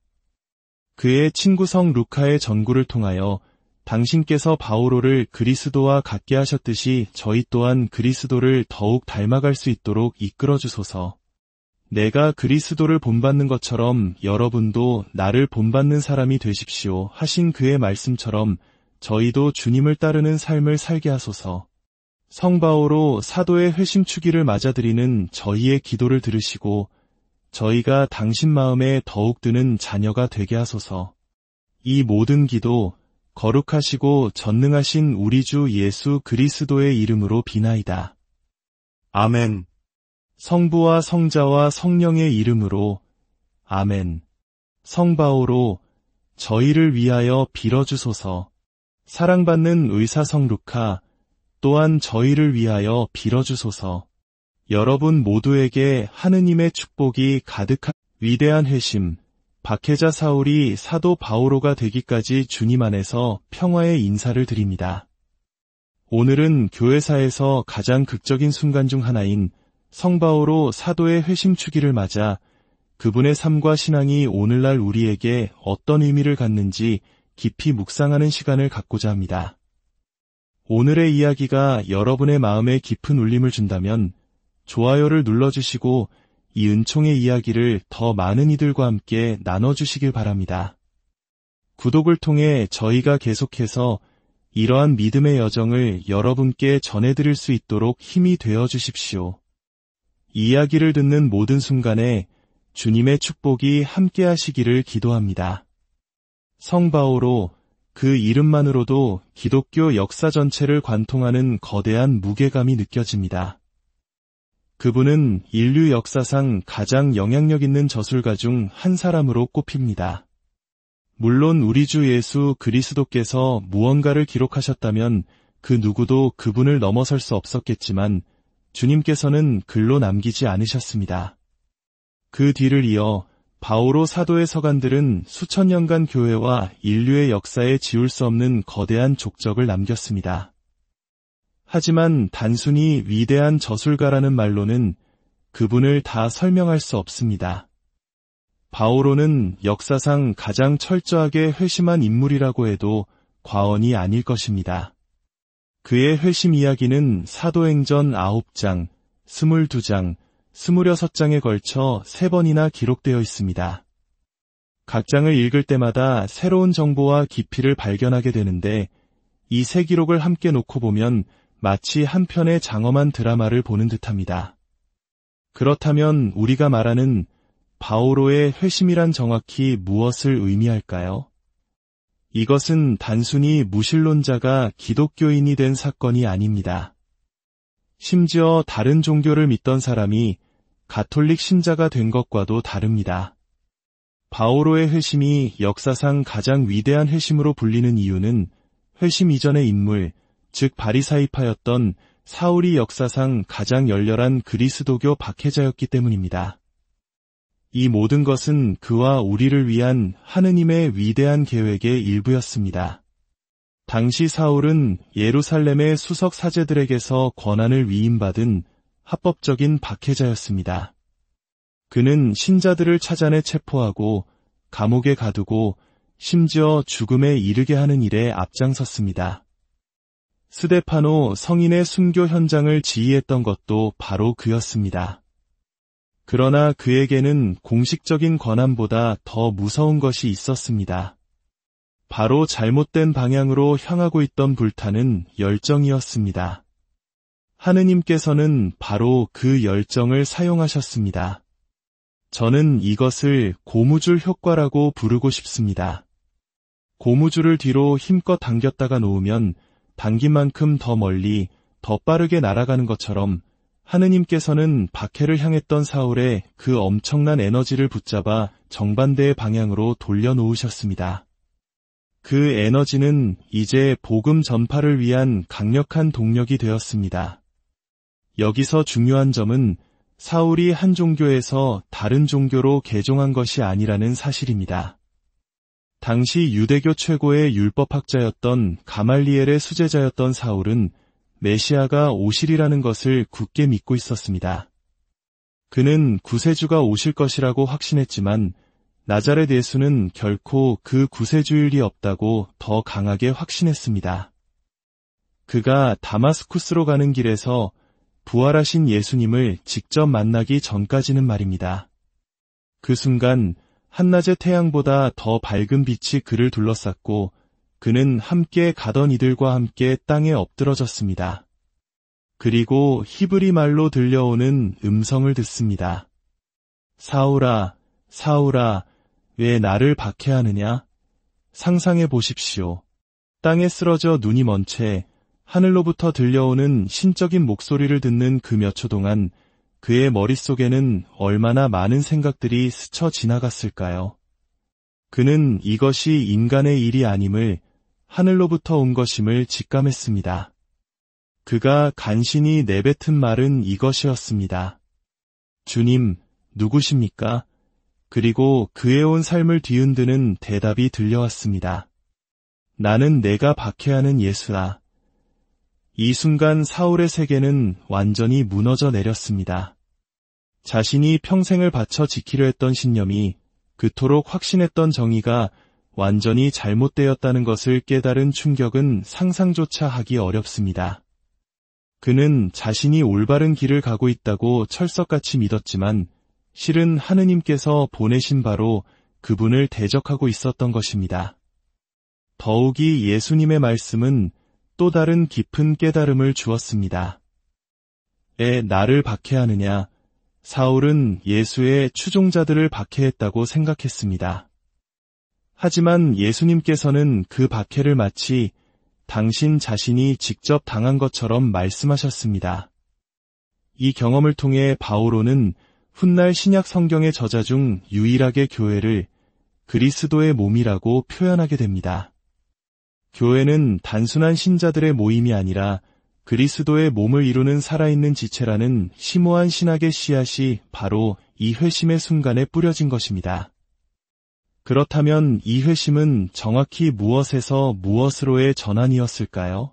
그의 친구 성 루카의 전구를 통하여 당신께서 바오로를 그리스도와 같게 하셨듯이 저희 또한 그리스도를 더욱 닮아갈 수 있도록 이끌어 주소서. 내가 그리스도를 본받는 것처럼 여러분도 나를 본받는 사람이 되십시오 하신 그의 말씀처럼 저희도 주님을 따르는 삶을 살게 하소서. 성 바오로 사도의 회심 주기를 맞아들이는 저희의 기도를 들으시고 저희가 당신 마음에 더욱 드는 자녀가 되게 하소서. 이 모든 기도 거룩하시고 전능하신 우리 주 예수 그리스도의 이름으로 비나이다. 아멘. 성부와 성자와 성령의 이름으로 아멘. 성 바오로 저희를 위하여 빌어주소서. 사랑받는 의사 성 루카 또한 저희를 위하여 빌어주소서. 여러분 모두에게 하느님의 축복이 가득한 위대한 회심, 박해자 사울이 사도 바오로가 되기까지 주님 안에서 평화의 인사를 드립니다. 오늘은 교회사에서 가장 극적인 순간 중 하나인 성 바오로 사도의 회심 주기를 맞아 그분의 삶과 신앙이 오늘날 우리에게 어떤 의미를 갖는지 깊이 묵상하는 시간을 갖고자 합니다. 오늘의 이야기가 여러분의 마음에 깊은 울림을 준다면 좋아요를 눌러주시고 이 은총의 이야기를 더 많은 이들과 함께 나눠주시길 바랍니다. 구독을 통해 저희가 계속해서 이러한 믿음의 여정을 여러분께 전해드릴 수 있도록 힘이 되어 주십시오. 이야기를 듣는 모든 순간에 주님의 축복이 함께 하시기를 기도합니다. 성 바오로 그 이름만으로도 기독교 역사 전체를 관통하는 거대한 무게감이 느껴집니다. 그분은 인류 역사상 가장 영향력 있는 저술가 중 한 사람으로 꼽힙니다. 물론 우리 주 예수 그리스도께서 무언가를 기록하셨다면 그 누구도 그분을 넘어설 수 없었겠지만 주님께서는 글로 남기지 않으셨습니다. 그 뒤를 이어 바오로 사도의 서간들은 수천 년간 교회와 인류의 역사에 지울 수 없는 거대한 족적을 남겼습니다. 하지만 단순히 위대한 저술가라는 말로는 그분을 다 설명할 수 없습니다. 바오로는 역사상 가장 철저하게 회심한 인물이라고 해도 과언이 아닐 것입니다. 그의 회심 이야기는 사도행전 9장, 22장, 26장에 걸쳐 3번이나 기록되어 있습니다. 각 장을 읽을 때마다 새로운 정보와 깊이를 발견하게 되는데 이 세 기록을 함께 놓고 보면 마치 한 편의 장엄한 드라마를 보는 듯합니다. 그렇다면 우리가 말하는 바오로의 회심이란 정확히 무엇을 의미할까요? 이것은 단순히 무신론자가 기독교인이 된 사건이 아닙니다. 심지어 다른 종교를 믿던 사람이 가톨릭 신자가 된 것과도 다릅니다. 바오로의 회심이 역사상 가장 위대한 회심으로 불리는 이유는 회심 이전의 인물, 즉 바리사이파였던 사울이 역사상 가장 열렬한 그리스도교 박해자였기 때문입니다. 이 모든 것은 그와 우리를 위한 하느님의 위대한 계획의 일부였습니다. 당시 사울은 예루살렘의 수석 사제들에게서 권한을 위임받은 합법적인 박해자였습니다. 그는 신자들을 찾아내 체포하고 감옥에 가두고 심지어 죽음에 이르게 하는 일에 앞장섰습니다. 스데파노 성인의 순교 현장을 지휘했던 것도 바로 그였습니다. 그러나 그에게는 공식적인 권한보다 더 무서운 것이 있었습니다. 바로 잘못된 방향으로 향하고 있던 불타는 열정이었습니다. 하느님께서는 바로 그 열정을 사용하셨습니다. 저는 이것을 고무줄 효과라고 부르고 싶습니다. 고무줄을 뒤로 힘껏 당겼다가 놓으면 당긴 만큼 더 멀리, 더 빠르게 날아가는 것처럼 하느님께서는 박해를 향했던 사울의 그 엄청난 에너지를 붙잡아 정반대의 방향으로 돌려놓으셨습니다. 그 에너지는 이제 복음 전파를 위한 강력한 동력이 되었습니다. 여기서 중요한 점은 사울이 한 종교에서 다른 종교로 개종한 것이 아니라는 사실입니다. 당시 유대교 최고의 율법학자였던 가말리엘의 수제자였던 사울은 메시아가 오시리라는 것을 굳게 믿고 있었습니다. 그는 구세주가 오실 것이라고 확신했지만 나자렛 예수는 결코 그 구세주일 리 없다고 더 강하게 확신했습니다. 그가 다마스쿠스로 가는 길에서 부활하신 예수님을 직접 만나기 전까지는 말입니다. 그 순간 한낮의 태양보다 더 밝은 빛이 그를 둘러쌌고 그는 함께 가던 이들과 함께 땅에 엎드러졌습니다. 그리고 히브리 말로 들려오는 음성을 듣습니다. 사울아, 사울아, 왜 나를 박해하느냐? 상상해 보십시오. 땅에 쓰러져 눈이 먼 채 하늘로부터 들려오는 신적인 목소리를 듣는 그 몇 초 동안 그의 머릿속에는 얼마나 많은 생각들이 스쳐 지나갔을까요? 그는 이것이 인간의 일이 아님을 하늘로부터 온 것임을 직감했습니다. 그가 간신히 내뱉은 말은 이것이었습니다. 주님, 누구십니까? 그리고 그의 온 삶을 뒤흔드는 대답이 들려왔습니다. 나는 내가 박해하는 예수라. 이 순간 사울의 세계는 완전히 무너져 내렸습니다. 자신이 평생을 바쳐 지키려 했던 신념이, 그토록 확신했던 정의가 완전히 잘못되었다는 것을 깨달은 충격은 상상조차 하기 어렵습니다. 그는 자신이 올바른 길을 가고 있다고 철석같이 믿었지만 실은 하느님께서 보내신 바로 그분을 대적하고 있었던 것입니다. 더욱이 예수님의 말씀은 또 다른 깊은 깨달음을 주었습니다. 나를 박해하느냐? 사울은 예수의 추종자들을 박해했다고 생각했습니다. 하지만 예수님께서는 그 박해를 마치 당신 자신이 직접 당한 것처럼 말씀하셨습니다. 이 경험을 통해 바오로는 훗날 신약 성경의 저자 중 유일하게 교회를 그리스도의 몸이라고 표현하게 됩니다. 교회는 단순한 신자들의 모임이 아니라 그리스도의 몸을 이루는 살아있는 지체라는 심오한 신학의 씨앗이 바로 이 회심의 순간에 뿌려진 것입니다. 그렇다면 이 회심은 정확히 무엇에서 무엇으로의 전환이었을까요?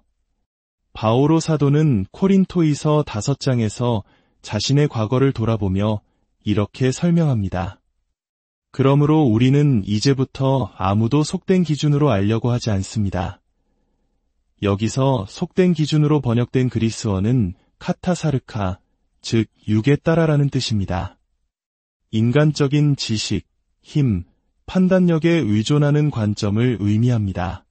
바오로 사도는 코린토이서 5장에서 자신의 과거를 돌아보며 이렇게 설명합니다. 그러므로 우리는 이제부터 아무도 속된 기준으로 알려고 하지 않습니다. 여기서 속된 기준으로 번역된 그리스어는 카타사르카, 즉 육에 따라라는 뜻입니다. 인간적인 지식, 힘, 판단력에 의존하는 관점을 의미합니다.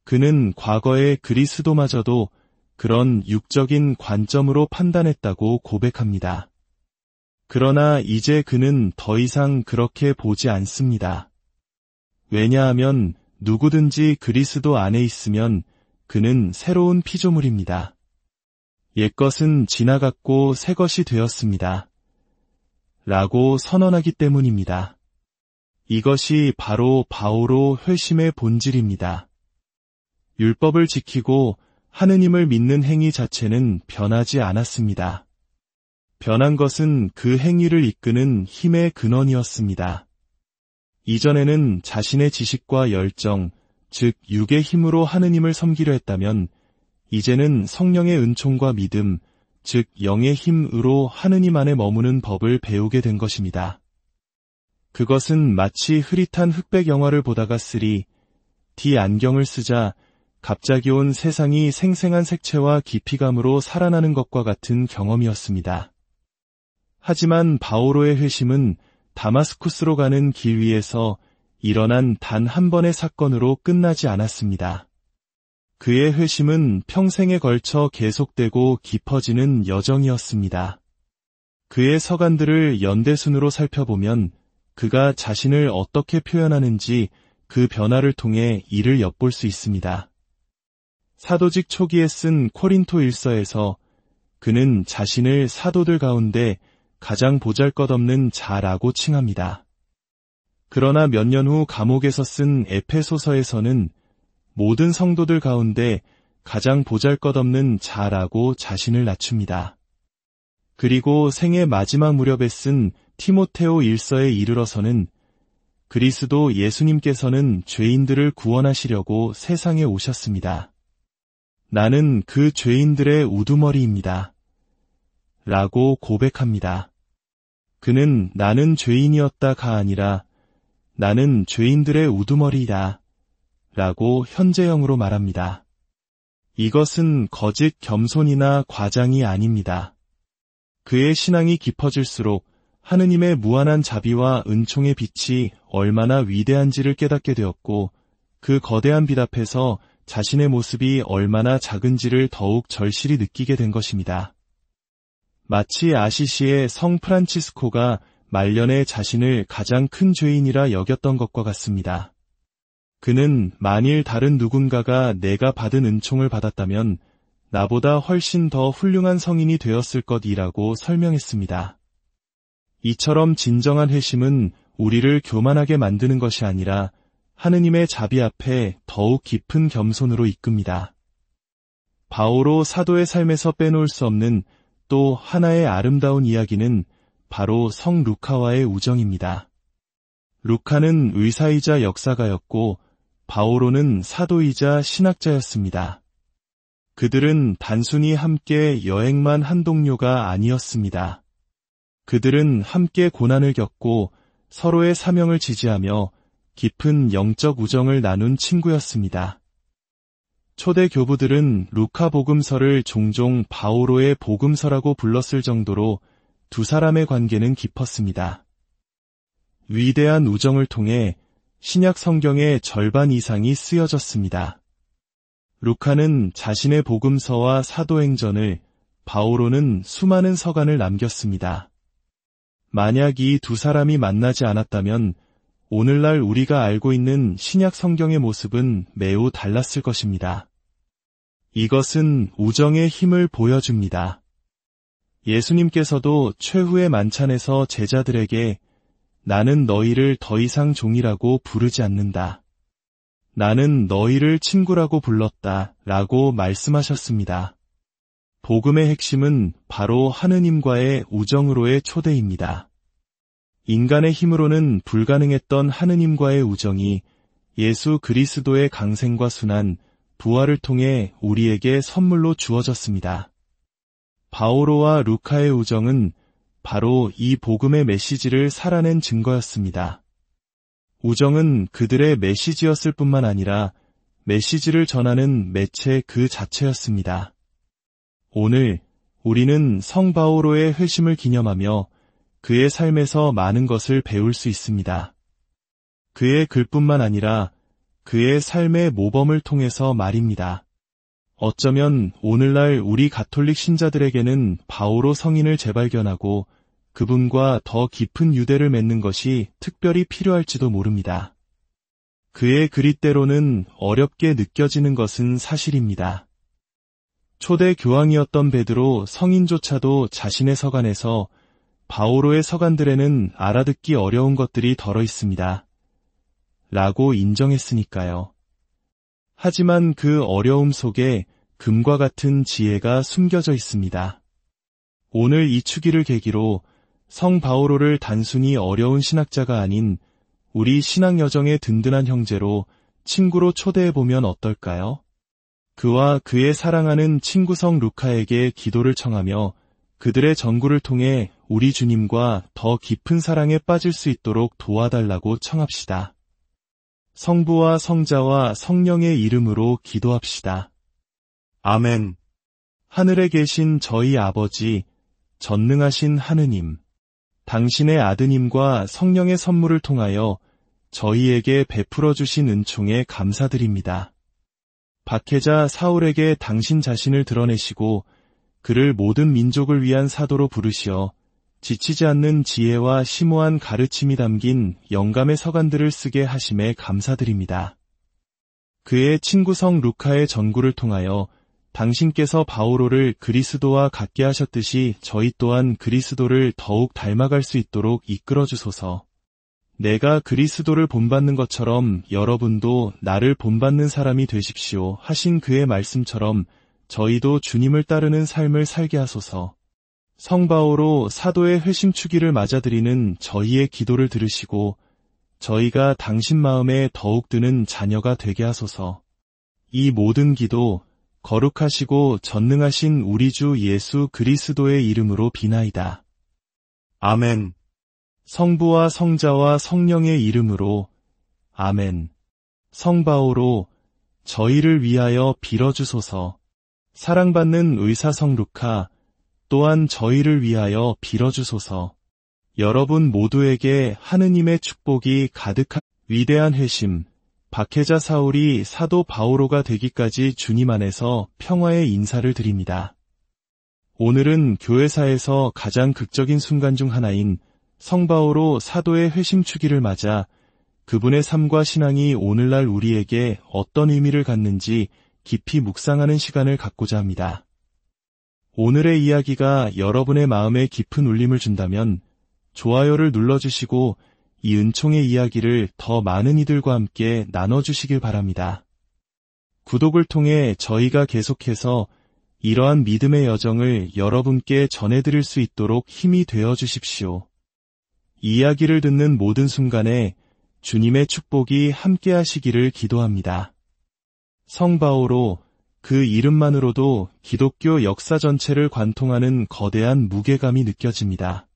그는 과거의 그리스도마저도 그런 육적인 관점으로 판단했다고 고백합니다. 그러나 이제 그는 더 이상 그렇게 보지 않습니다. 왜냐하면 누구든지 그리스도 안에 있으면 그는 새로운 피조물입니다. 옛것은 지나갔고 새것이 되었습니다. 라고 선언하기 때문입니다. 이것이 바로 바오로 회심의 본질입니다. 율법을 지키고 하느님을 믿는 행위 자체는 변하지 않았습니다. 변한 것은 그 행위를 이끄는 힘의 근원이었습니다. 이전에는 자신의 지식과 열정, 즉 육의 힘으로 하느님을 섬기려 했다면 이제는 성령의 은총과 믿음, 즉 영의 힘으로 하느님 안에 머무는 법을 배우게 된 것입니다. 그것은 마치 흐릿한 흑백 영화를 보다가 3D 안경을 쓰자 갑자기 온 세상이 생생한 색채와 깊이감으로 살아나는 것과 같은 경험이었습니다. 하지만 바오로의 회심은 다마스쿠스로 가는 길 위에서 일어난 단 한 번의 사건으로 끝나지 않았습니다. 그의 회심은 평생에 걸쳐 계속되고 깊어지는 여정이었습니다. 그의 서간들을 연대순으로 살펴보면 그가 자신을 어떻게 표현하는지 그 변화를 통해 이를 엿볼 수 있습니다. 사도직 초기에 쓴 코린토 일서에서 그는 자신을 사도들 가운데 가장 보잘것없는 자라고 칭합니다. 그러나 몇 년 후 감옥에서 쓴 에페소서에서는 모든 성도들 가운데 가장 보잘것없는 자라고 자신을 낮춥니다. 그리고 생애 마지막 무렵에 쓴 티모테오 1서에 이르러서는 그리스도 예수님께서는 죄인들을 구원하시려고 세상에 오셨습니다. 나는 그 죄인들의 우두머리입니다. 라고 고백합니다. 그는 나는 죄인이었다가 아니라 나는 죄인들의 우두머리이다. 라고 현재형으로 말합니다. 이것은 거짓 겸손이나 과장이 아닙니다. 그의 신앙이 깊어질수록 하느님의 무한한 자비와 은총의 빛이 얼마나 위대한지를 깨닫게 되었고 그 거대한 빛 앞에서 자신의 모습이 얼마나 작은지를 더욱 절실히 느끼게 된 것입니다. 마치 아시시의 성 프란치스코가 말년에 자신을 가장 큰 죄인이라 여겼던 것과 같습니다. 그는 만일 다른 누군가가 내가 받은 은총을 받았다면 나보다 훨씬 더 훌륭한 성인이 되었을 것이라고 설명했습니다. 이처럼 진정한 회심은 우리를 교만하게 만드는 것이 아니라 하느님의 자비 앞에 더욱 깊은 겸손으로 이끕니다. 바오로 사도의 삶에서 빼놓을 수 없는 또 하나의 아름다운 이야기는 바로 성 루카와의 우정입니다. 루카는 의사이자 역사가였고 바오로는 사도이자 신학자였습니다. 그들은 단순히 함께 여행만 한 동료가 아니었습니다. 그들은 함께 고난을 겪고 서로의 사명을 지지하며 깊은 영적 우정을 나눈 친구였습니다. 초대 교부들은 루카 복음서를 종종 바오로의 복음서라고 불렀을 정도로 두 사람의 관계는 깊었습니다. 위대한 우정을 통해 신약 성경의 절반 이상이 쓰여졌습니다. 루카는 자신의 복음서와 사도행전을, 바오로는 수많은 서간을 남겼습니다. 만약 이 두 사람이 만나지 않았다면 오늘날 우리가 알고 있는 신약 성경의 모습은 매우 달랐을 것입니다. 이것은 우정의 힘을 보여줍니다. 예수님께서도 최후의 만찬에서 제자들에게 나는 너희를 더 이상 종이라고 부르지 않는다. 나는 너희를 친구라고 불렀다. 라고 말씀하셨습니다. 복음의 핵심은 바로 하느님과의 우정으로의 초대입니다. 인간의 힘으로는 불가능했던 하느님과의 우정이 예수 그리스도의 강생과 순환, 부활을 통해 우리에게 선물로 주어졌습니다. 바오로와 루카의 우정은 바로 이 복음의 메시지를 살아낸 증거였습니다. 우정은 그들의 메시지였을 뿐만 아니라 메시지를 전하는 매체 그 자체였습니다. 오늘 우리는 성 바오로의 회심을 기념하며 그의 삶에서 많은 것을 배울 수 있습니다. 그의 글뿐만 아니라 그의 삶의 모범을 통해서 말입니다. 어쩌면 오늘날 우리 가톨릭 신자들에게는 바오로 성인을 재발견하고 그분과 더 깊은 유대를 맺는 것이 특별히 필요할지도 모릅니다. 그의 글이 때로는 어렵게 느껴지는 것은 사실입니다. 초대 교황이었던 베드로 성인조차도 자신의 서간에서 바오로의 서간들에는 알아듣기 어려운 것들이 덜어 있습니다. 라고 인정했으니까요. 하지만 그 어려움 속에 금과 같은 지혜가 숨겨져 있습니다. 오늘 이 주기를 계기로 성 바오로를 단순히 어려운 신학자가 아닌 우리 신앙 여정의 든든한 형제로 친구로 초대해보면 어떨까요? 그와 그의 사랑하는 친구 성 루카에게 기도를 청하며 그들의 전구를 통해 우리 주님과 더 깊은 사랑에 빠질 수 있도록 도와달라고 청합시다. 성부와 성자와 성령의 이름으로 기도합시다. 아멘. 하늘에 계신 저희 아버지, 전능하신 하느님, 당신의 아드님과 성령의 선물을 통하여 저희에게 베풀어 주신 은총에 감사드립니다. 박해자 사울에게 당신 자신을 드러내시고 그를 모든 민족을 위한 사도로 부르시어 지치지 않는 지혜와 심오한 가르침이 담긴 영감의 서간들을 쓰게 하심에 감사드립니다. 그의 친구 성 루카의 전구를 통하여 당신께서 바오로를 그리스도와 같게 하셨듯이 저희 또한 그리스도를 더욱 닮아갈 수 있도록 이끌어 주소서. 내가 그리스도를 본받는 것처럼 여러분도 나를 본받는 사람이 되십시오 하신 그의 말씀처럼 저희도 주님을 따르는 삶을 살게 하소서. 성 바오로 사도의 회심 주기를 맞아들이는 저희의 기도를 들으시고 저희가 당신 마음에 더욱 드는 자녀가 되게 하소서. 이 모든 기도 거룩하시고 전능하신 우리 주 예수 그리스도의 이름으로 비나이다. 아멘. 성부와 성자와 성령의 이름으로 아멘. 성 바오로 저희를 위하여 빌어주소서. 사랑받는 의사 성 루카 또한 저희를 위하여 빌어주소서. 여러분 모두에게 하느님의 축복이 가득한 위대한 회심, 박해자 사울이 사도 바오로가 되기까지 주님 안에서 평화의 인사를 드립니다. 오늘은 교회사에서 가장 극적인 순간 중 하나인 성 바오로 사도의 회심 주기를 맞아 그분의 삶과 신앙이 오늘날 우리에게 어떤 의미를 갖는지 깊이 묵상하는 시간을 갖고자 합니다. 오늘의 이야기가 여러분의 마음에 깊은 울림을 준다면 좋아요를 눌러주시고 이 은총의 이야기를 더 많은 이들과 함께 나눠주시길 바랍니다. 구독을 통해 저희가 계속해서 이러한 믿음의 여정을 여러분께 전해드릴 수 있도록 힘이 되어 주십시오. 이야기를 듣는 모든 순간에 주님의 축복이 함께 하시기를 기도합니다. 성 바오로, 그 이름만으로도 기독교 역사 전체를 관통하는 거대한 무게감이 느껴집니다.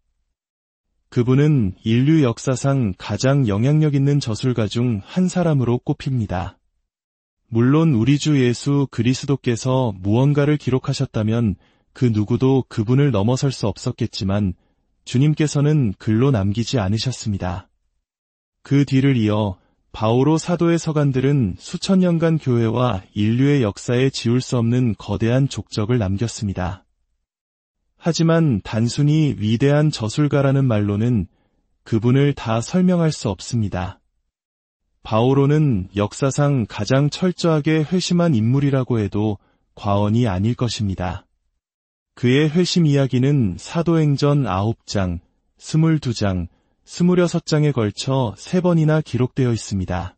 그분은 인류 역사상 가장 영향력 있는 저술가 중 한 사람으로 꼽힙니다. 물론 우리 주 예수 그리스도께서 무언가를 기록하셨다면 그 누구도 그분을 넘어설 수 없었겠지만 주님께서는 글로 남기지 않으셨습니다. 그 뒤를 이어 바오로 사도의 서간들은 수천 년간 교회와 인류의 역사에 지울 수 없는 거대한 족적을 남겼습니다. 하지만 단순히 위대한 저술가라는 말로는 그분을 다 설명할 수 없습니다. 바오로는 역사상 가장 철저하게 회심한 인물이라고 해도 과언이 아닐 것입니다. 그의 회심 이야기는 사도행전 9장, 22장, 26장에 걸쳐 3번이나 기록되어 있습니다.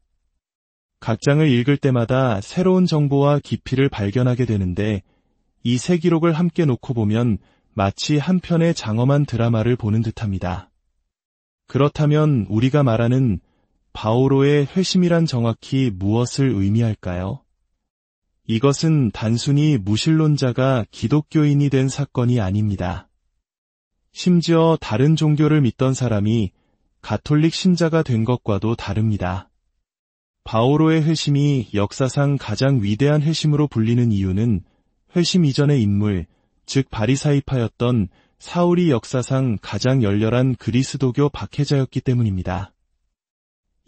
각 장을 읽을 때마다 새로운 정보와 깊이를 발견하게 되는데 이 세 기록을 함께 놓고 보면 마치 한 편의 장엄한 드라마를 보는 듯합니다. 그렇다면 우리가 말하는 바오로의 회심이란 정확히 무엇을 의미할까요? 이것은 단순히 무신론자가 기독교인이 된 사건이 아닙니다. 심지어 다른 종교를 믿던 사람이 가톨릭 신자가 된 것과도 다릅니다. 바오로의 회심이 역사상 가장 위대한 회심으로 불리는 이유는 회심 이전의 인물, 즉 바리사이파였던 사울이 역사상 가장 열렬한 그리스도교 박해자였기 때문입니다.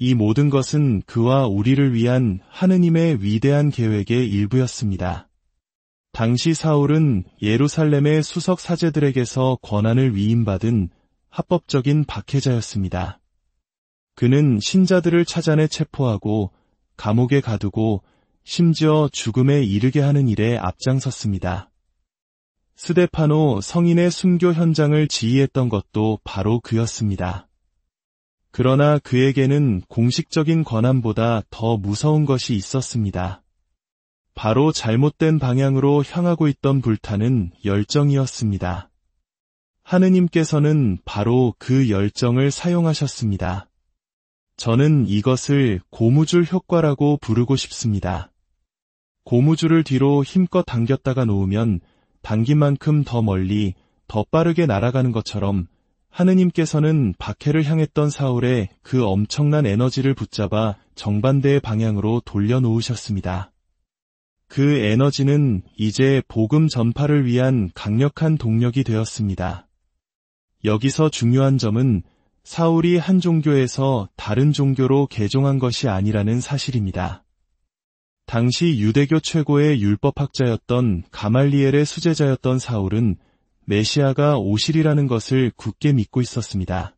이 모든 것은 그와 우리를 위한 하느님의 위대한 계획의 일부였습니다. 당시 사울은 예루살렘의 수석 사제들에게서 권한을 위임받은 합법적인 박해자였습니다. 그는 신자들을 찾아내 체포하고 감옥에 가두고 심지어 죽음에 이르게 하는 일에 앞장섰습니다. 스데파노 성인의 순교 현장을 지휘했던 것도 바로 그였습니다. 그러나 그에게는 공식적인 권한보다 더 무서운 것이 있었습니다. 바로 잘못된 방향으로 향하고 있던 불타는 열정이었습니다. 하느님께서는 바로 그 열정을 사용하셨습니다. 저는 이것을 고무줄 효과라고 부르고 싶습니다. 고무줄을 뒤로 힘껏 당겼다가 놓으면 당긴 만큼 더 멀리, 더 빠르게 날아가는 것처럼 하느님께서는 박해를 향했던 사울의 그 엄청난 에너지를 붙잡아 정반대의 방향으로 돌려놓으셨습니다. 그 에너지는 이제 복음 전파를 위한 강력한 동력이 되었습니다. 여기서 중요한 점은 사울이 한 종교에서 다른 종교로 개종한 것이 아니라는 사실입니다. 당시 유대교 최고의 율법학자였던 가말리엘의 수제자였던 사울은 메시아가 오시리라는 것을 굳게 믿고 있었습니다.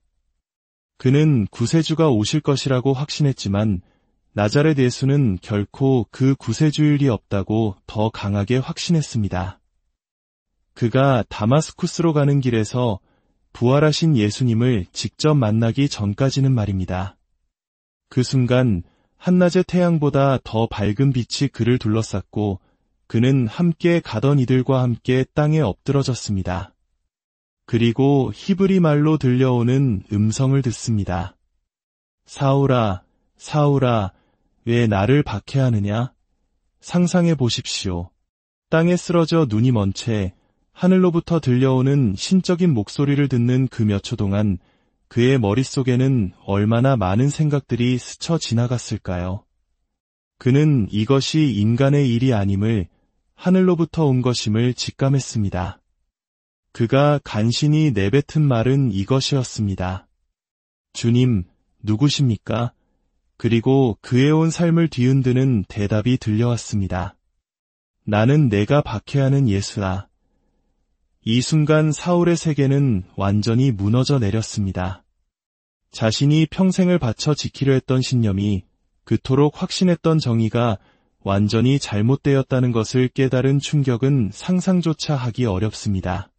그는 구세주가 오실 것이라고 확신했지만 나자렛 예수는 결코 그 구세주일 리 없다고 더 강하게 확신했습니다. 그가 다마스쿠스로 가는 길에서 부활하신 예수님을 직접 만나기 전까지는 말입니다. 그 순간 한낮의 태양보다 더 밝은 빛이 그를 둘러쌌고 그는 함께 가던 이들과 함께 땅에 엎드러졌습니다. 그리고 히브리 말로 들려오는 음성을 듣습니다. 사울아, 사울아, 왜 나를 박해하느냐? 상상해 보십시오. 땅에 쓰러져 눈이 먼 채 하늘로부터 들려오는 신적인 목소리를 듣는 그 몇 초 동안 그의 머릿속에는 얼마나 많은 생각들이 스쳐 지나갔을까요? 그는 이것이 인간의 일이 아님을 하늘로부터 온 것임을 직감했습니다. 그가 간신히 내뱉은 말은 이것이었습니다. 주님, 누구십니까? 그리고 그의 온 삶을 뒤흔드는 대답이 들려왔습니다. 나는 내가 박해하는 예수라. 이 순간 사울의 세계는 완전히 무너져 내렸습니다. 자신이 평생을 바쳐 지키려 했던 신념이, 그토록 확신했던 정의가 완전히 잘못되었다는 것을 깨달은 충격은 상상조차 하기 어렵습니다.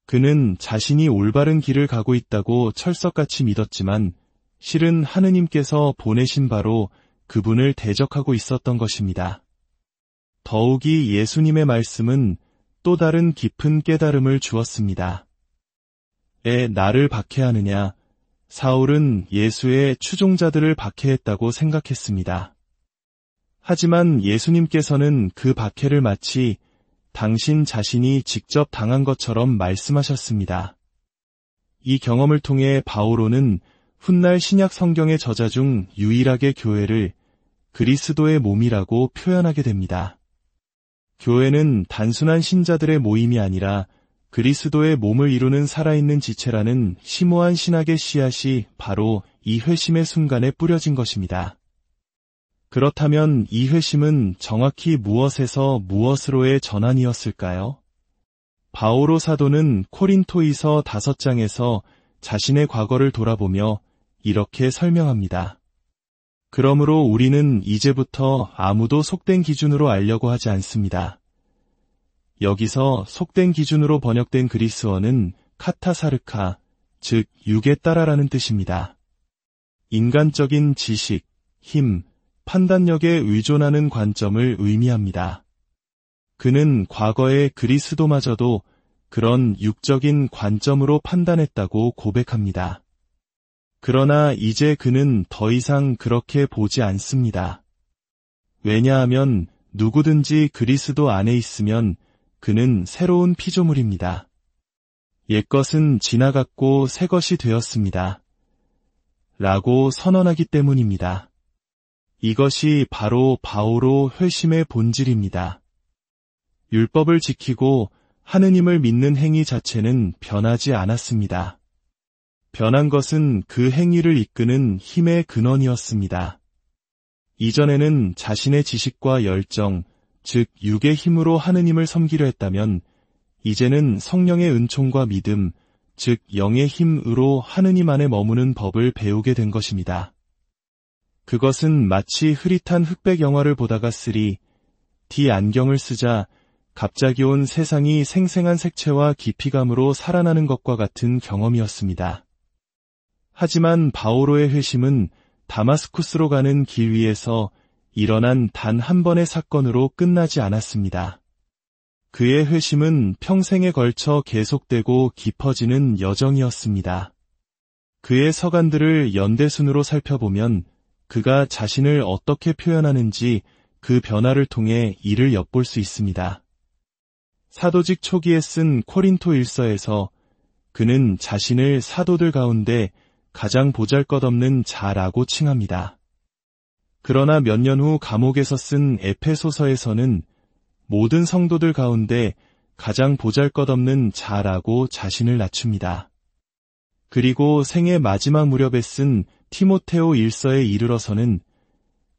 그는 자신이 올바른 길을 가고 있다고 철석같이 믿었지만 실은 하느님께서 보내신 바로 그분을 대적하고 있었던 것입니다. 더욱이 예수님의 말씀은 또 다른 깊은 깨달음을 주었습니다. 나를 박해하느냐? 사울은 예수의 추종자들을 박해했다고 생각했습니다. 하지만 예수님께서는 그 박해를 마치 당신 자신이 직접 당한 것처럼 말씀하셨습니다. 이 경험을 통해 바오로는 훗날 신약 성경의 저자 중 유일하게 교회를 그리스도의 몸이라고 표현하게 됩니다. 교회는 단순한 신자들의 모임이 아니라 그리스도의 몸을 이루는 살아있는 지체라는 심오한 신학의 씨앗이 바로 이 회심의 순간에 뿌려진 것입니다. 그렇다면 이 회심은 정확히 무엇에서 무엇으로의 전환이었을까요? 바오로 사도는 코린토이서 5장에서 자신의 과거를 돌아보며 이렇게 설명합니다. 그러므로 우리는 이제부터 아무도 속된 기준으로 알려고 하지 않습니다. 여기서 속된 기준으로 번역된 그리스어는 카타사르카, 즉 육에 따라라는 뜻입니다. 인간적인 지식, 힘, 판단력에 의존하는 관점을 의미합니다. 그는 과거의 그리스도마저도 그런 육적인 관점으로 판단했다고 고백합니다. 그러나 이제 그는 더 이상 그렇게 보지 않습니다. 왜냐하면 누구든지 그리스도 안에 있으면 그는 새로운 피조물입니다. 옛것은 지나갔고 새 것이 되었습니다. 라고 선언하기 때문입니다. 이것이 바로 바오로 회심의 본질입니다. 율법을 지키고 하느님을 믿는 행위 자체는 변하지 않았습니다. 변한 것은 그 행위를 이끄는 힘의 근원이었습니다. 이전에는 자신의 지식과 열정, 즉 육의 힘으로 하느님을 섬기려 했다면 이제는 성령의 은총과 믿음, 즉 영의 힘으로 하느님 안에 머무는 법을 배우게 된 것입니다. 그것은 마치 흐릿한 흑백 영화를 보다가 3D 안경을 쓰자 갑자기 온 세상이 생생한 색채와 깊이감으로 살아나는 것과 같은 경험이었습니다. 하지만 바오로의 회심은 다마스쿠스로 가는 길 위에서 일어난 단 한 번의 사건으로 끝나지 않았습니다. 그의 회심은 평생에 걸쳐 계속되고 깊어지는 여정이었습니다. 그의 서간들을 연대순으로 살펴보면 그가 자신을 어떻게 표현하는지 그 변화를 통해 이를 엿볼 수 있습니다. 사도직 초기에 쓴 코린토 일서에서 그는 자신을 사도들 가운데 가장 보잘것없는 자라고 칭합니다. 그러나 몇 년 후 감옥에서 쓴 에페소서에서는 모든 성도들 가운데 가장 보잘것없는 자라고 자신을 낮춥니다. 그리고 생애 마지막 무렵에 쓴 티모테오 일서에 이르러서는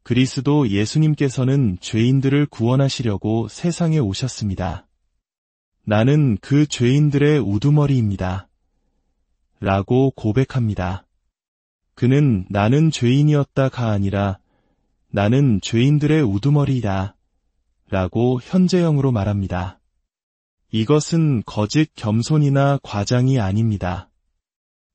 그리스도 예수님께서는 죄인들을 구원하시려고 세상에 오셨습니다. 나는 그 죄인들의 우두머리입니다. 라고 고백합니다. 그는 나는 죄인이었다가 아니라 나는 죄인들의 우두머리이다. 라고 현재형으로 말합니다. 이것은 거짓 겸손이나 과장이 아닙니다.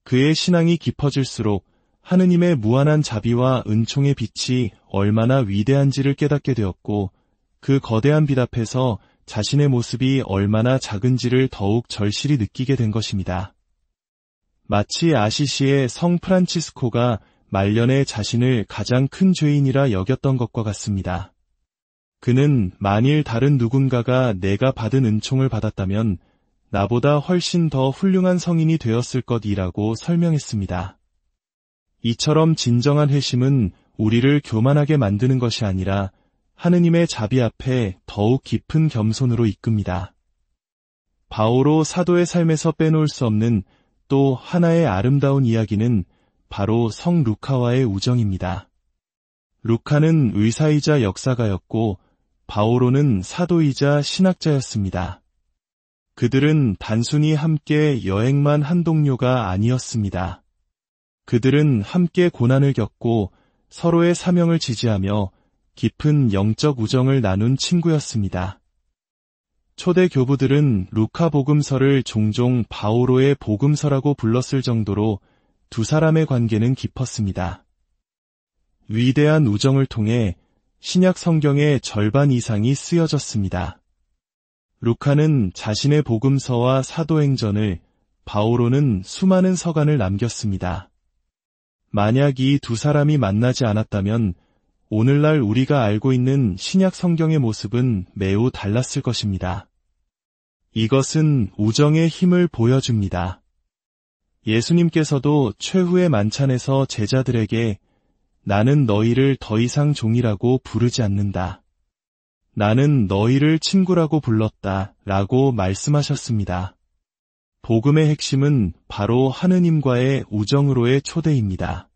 그의 신앙이 깊어질수록 하느님의 무한한 자비와 은총의 빛이 얼마나 위대한지를 깨닫게 되었고 그 거대한 빛 앞에서 자신의 모습이 얼마나 작은지를 더욱 절실히 느끼게 된 것입니다. 마치 아시시의 성 프란치스코가 말년에 자신을 가장 큰 죄인이라 여겼던 것과 같습니다. 그는 만일 다른 누군가가 내가 받은 은총을 받았다면 나보다 훨씬 더 훌륭한 성인이 되었을 것이라고 설명했습니다. 이처럼 진정한 회심은 우리를 교만하게 만드는 것이 아니라 하느님의 자비 앞에 더욱 깊은 겸손으로 이끕니다. 바오로 사도의 삶에서 빼놓을 수 없는 또 하나의 아름다운 이야기는 바로 성 루카와의 우정입니다. 루카는 의사이자 역사가였고 바오로는 사도이자 신학자였습니다. 그들은 단순히 함께 여행만 한 동료가 아니었습니다. 그들은 함께 고난을 겪고 서로의 사명을 지지하며 깊은 영적 우정을 나눈 친구였습니다. 초대 교부들은 루카 복음서를 종종 바오로의 복음서라고 불렀을 정도로 두 사람의 관계는 깊었습니다. 위대한 우정을 통해 신약 성경의 절반 이상이 쓰여졌습니다. 루카는 자신의 복음서와 사도행전을, 바오로는 수많은 서간을 남겼습니다. 만약 이 두 사람이 만나지 않았다면 오늘날 우리가 알고 있는 신약 성경의 모습은 매우 달랐을 것입니다. 이것은 우정의 힘을 보여줍니다. 예수님께서도 최후의 만찬에서 제자들에게 나는 너희를 더 이상 종이라고 부르지 않는다. 나는 너희를 친구라고 불렀다. 라고 말씀하셨습니다. 복음의 핵심은 바로 하느님과의 우정으로의 초대입니다.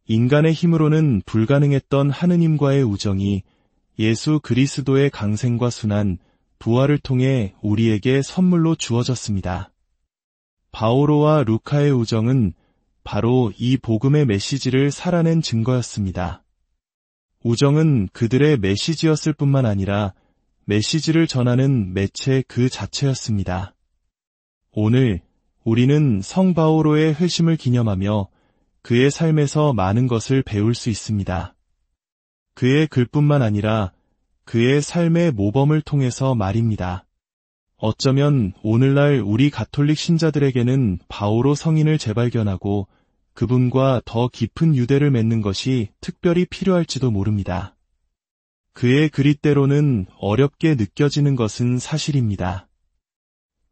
인간의 힘으로는 불가능했던 하느님과의 우정이 예수 그리스도의 강생과 순환, 부활을 통해 우리에게 선물로 주어졌습니다. 바오로와 루카의 우정은 바로 이 복음의 메시지를 살아낸 증거였습니다. 우정은 그들의 메시지였을 뿐만 아니라 메시지를 전하는 매체 그 자체였습니다. 오늘 우리는 성 바오로의 회심을 기념하며 그의 삶에서 많은 것을 배울 수 있습니다. 그의 글뿐만 아니라 그의 삶의 모범을 통해서 말입니다. 어쩌면 오늘날 우리 가톨릭 신자들에게는 바오로 성인을 재발견하고 그분과 더 깊은 유대를 맺는 것이 특별히 필요할지도 모릅니다. 그의 글이 때로는 어렵게 느껴지는 것은 사실입니다.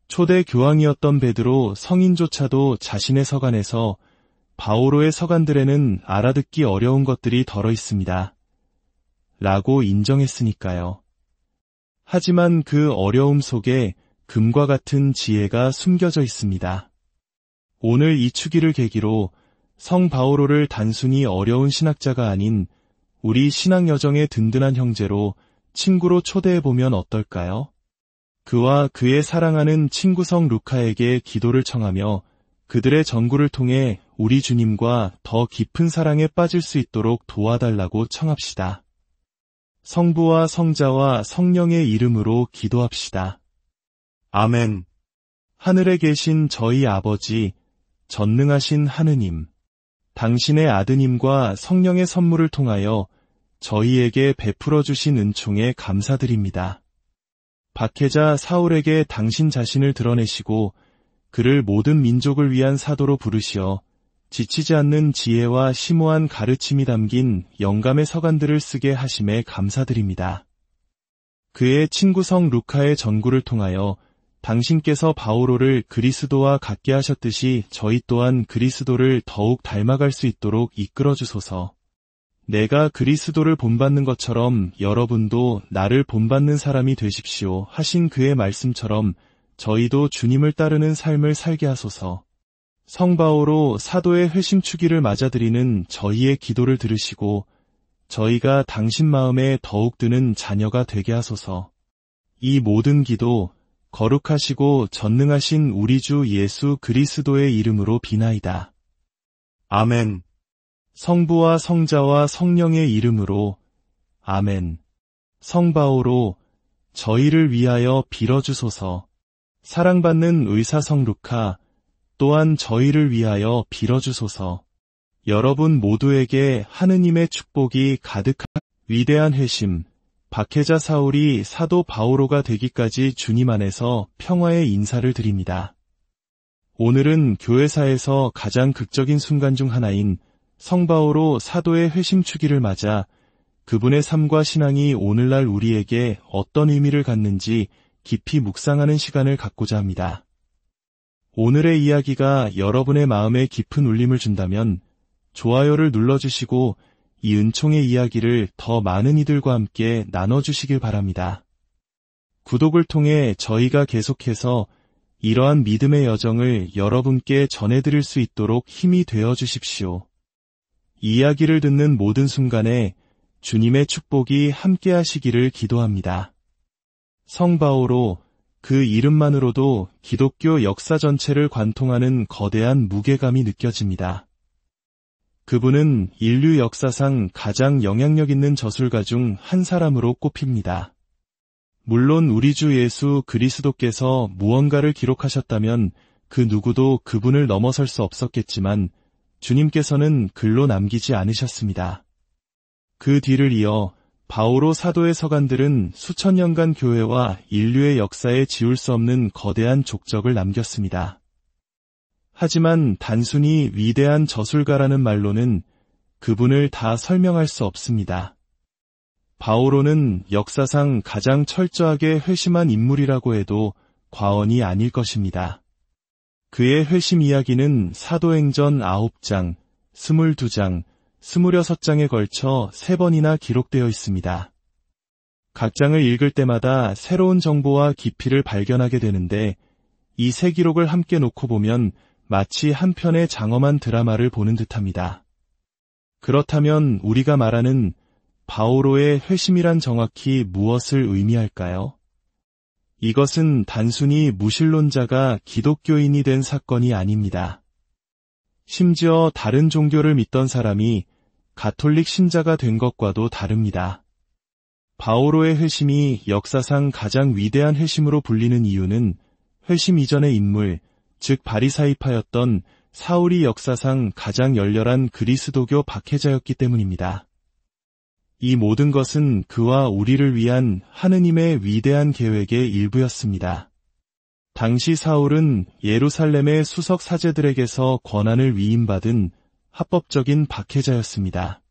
초대 교황이었던 베드로 성인조차도 자신의 서간에서 바오로의 서간들에는 알아듣기 어려운 것들이 덜어 있습니다. 라고 인정했으니까요. 하지만 그 어려움 속에 금과 같은 지혜가 숨겨져 있습니다. 오늘 이 주기를 계기로 성 바오로를 단순히 어려운 신학자가 아닌 우리 신앙 여정의 든든한 형제로, 친구로 초대해보면 어떨까요? 그와 그의 사랑하는 친구 성 루카에게 기도를 청하며 그들의 전구를 통해 우리 주님과 더 깊은 사랑에 빠질 수 있도록 도와달라고 청합시다. 성부와 성자와 성령의 이름으로 기도합시다. 아멘. 하늘에 계신 저희 아버지, 전능하신 하느님, 당신의 아드님과 성령의 선물을 통하여 저희에게 베풀어 주신 은총에 감사드립니다. 박해자 사울에게 당신 자신을 드러내시고 그를 모든 민족을 위한 사도로 부르시어 지치지 않는 지혜와 심오한 가르침이 담긴 영감의 서간들을 쓰게 하심에 감사드립니다. 그의 친구 성 루카의 전구를 통하여 당신께서 바오로를 그리스도와 같게 하셨듯이 저희 또한 그리스도를 더욱 닮아갈 수 있도록 이끌어 주소서. 내가 그리스도를 본받는 것처럼 여러분도 나를 본받는 사람이 되십시오 하신 그의 말씀처럼 저희도 주님을 따르는 삶을 살게 하소서. 성 바오로 사도의 회심추기를 맞아들이는 저희의 기도를 들으시고 저희가 당신 마음에 더욱 드는 자녀가 되게 하소서. 이 모든 기도 거룩하시고 전능하신 우리 주 예수 그리스도의 이름으로 비나이다. 아멘. 성부와 성자와 성령의 이름으로 아멘. 성 바오로 저희를 위하여 빌어주소서. 사랑받는 의사 성 루카 또한 저희를 위하여 빌어주소서. 여러분 모두에게 하느님의 축복이 가득한 위대한 회심, 박해자 사울이 사도 바오로가 되기까지 주님 안에서 평화의 인사를 드립니다. 오늘은 교회사에서 가장 극적인 순간 중 하나인 성 바오로 사도의 회심추기를 맞아 그분의 삶과 신앙이 오늘날 우리에게 어떤 의미를 갖는지 깊이 묵상하는 시간을 갖고자 합니다. 오늘의 이야기가 여러분의 마음에 깊은 울림을 준다면 좋아요를 눌러주시고 이 은총의 이야기를 더 많은 이들과 함께 나눠주시길 바랍니다. 구독을 통해 저희가 계속해서 이러한 믿음의 여정을 여러분께 전해드릴 수 있도록 힘이 되어 주십시오. 이야기를 듣는 모든 순간에 주님의 축복이 함께 하시기를 기도합니다. 성 바오로, 그 이름만으로도 기독교 역사 전체를 관통하는 거대한 무게감이 느껴집니다. 그분은 인류 역사상 가장 영향력 있는 저술가 중 한 사람으로 꼽힙니다. 물론 우리 주 예수 그리스도께서 무언가를 기록하셨다면 그 누구도 그분을 넘어설 수 없었겠지만 주님께서는 글로 남기지 않으셨습니다. 그 뒤를 이어 바오로 사도의 서간들은 수천 년간 교회와 인류의 역사에 지울 수 없는 거대한 족적을 남겼습니다. 하지만 단순히 위대한 저술가라는 말로는 그분을 다 설명할 수 없습니다. 바오로는 역사상 가장 철저하게 회심한 인물이라고 해도 과언이 아닐 것입니다. 그의 회심 이야기는 사도행전 9장, 22장, 26장에 걸쳐 3번이나 기록되어 있습니다. 각 장을 읽을 때마다 새로운 정보와 깊이를 발견하게 되는데 이 세 기록을 함께 놓고 보면 마치 한 편의 장엄한 드라마를 보는 듯합니다. 그렇다면 우리가 말하는 바오로의 회심이란 정확히 무엇을 의미할까요? 이것은 단순히 무신론자가 기독교인이 된 사건이 아닙니다. 심지어 다른 종교를 믿던 사람이 가톨릭 신자가 된 것과도 다릅니다. 바오로의 회심이 역사상 가장 위대한 회심으로 불리는 이유는 회심 이전의 인물, 즉 바리사이파였던 사울이 역사상 가장 열렬한 그리스도교 박해자였기 때문입니다. 이 모든 것은 그와 우리를 위한 하느님의 위대한 계획의 일부였습니다. 당시 사울은 예루살렘의 수석 사제들에게서 권한을 위임받은 합법적인 박해자였습니다.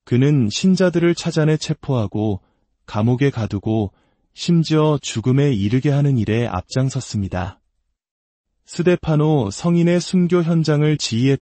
그는 신자들을 찾아내 체포하고 감옥에 가두고 심지어 죽음에 이르게 하는 일에 앞장섰습니다. 스데파노 성인의 순교 현장을 지휘했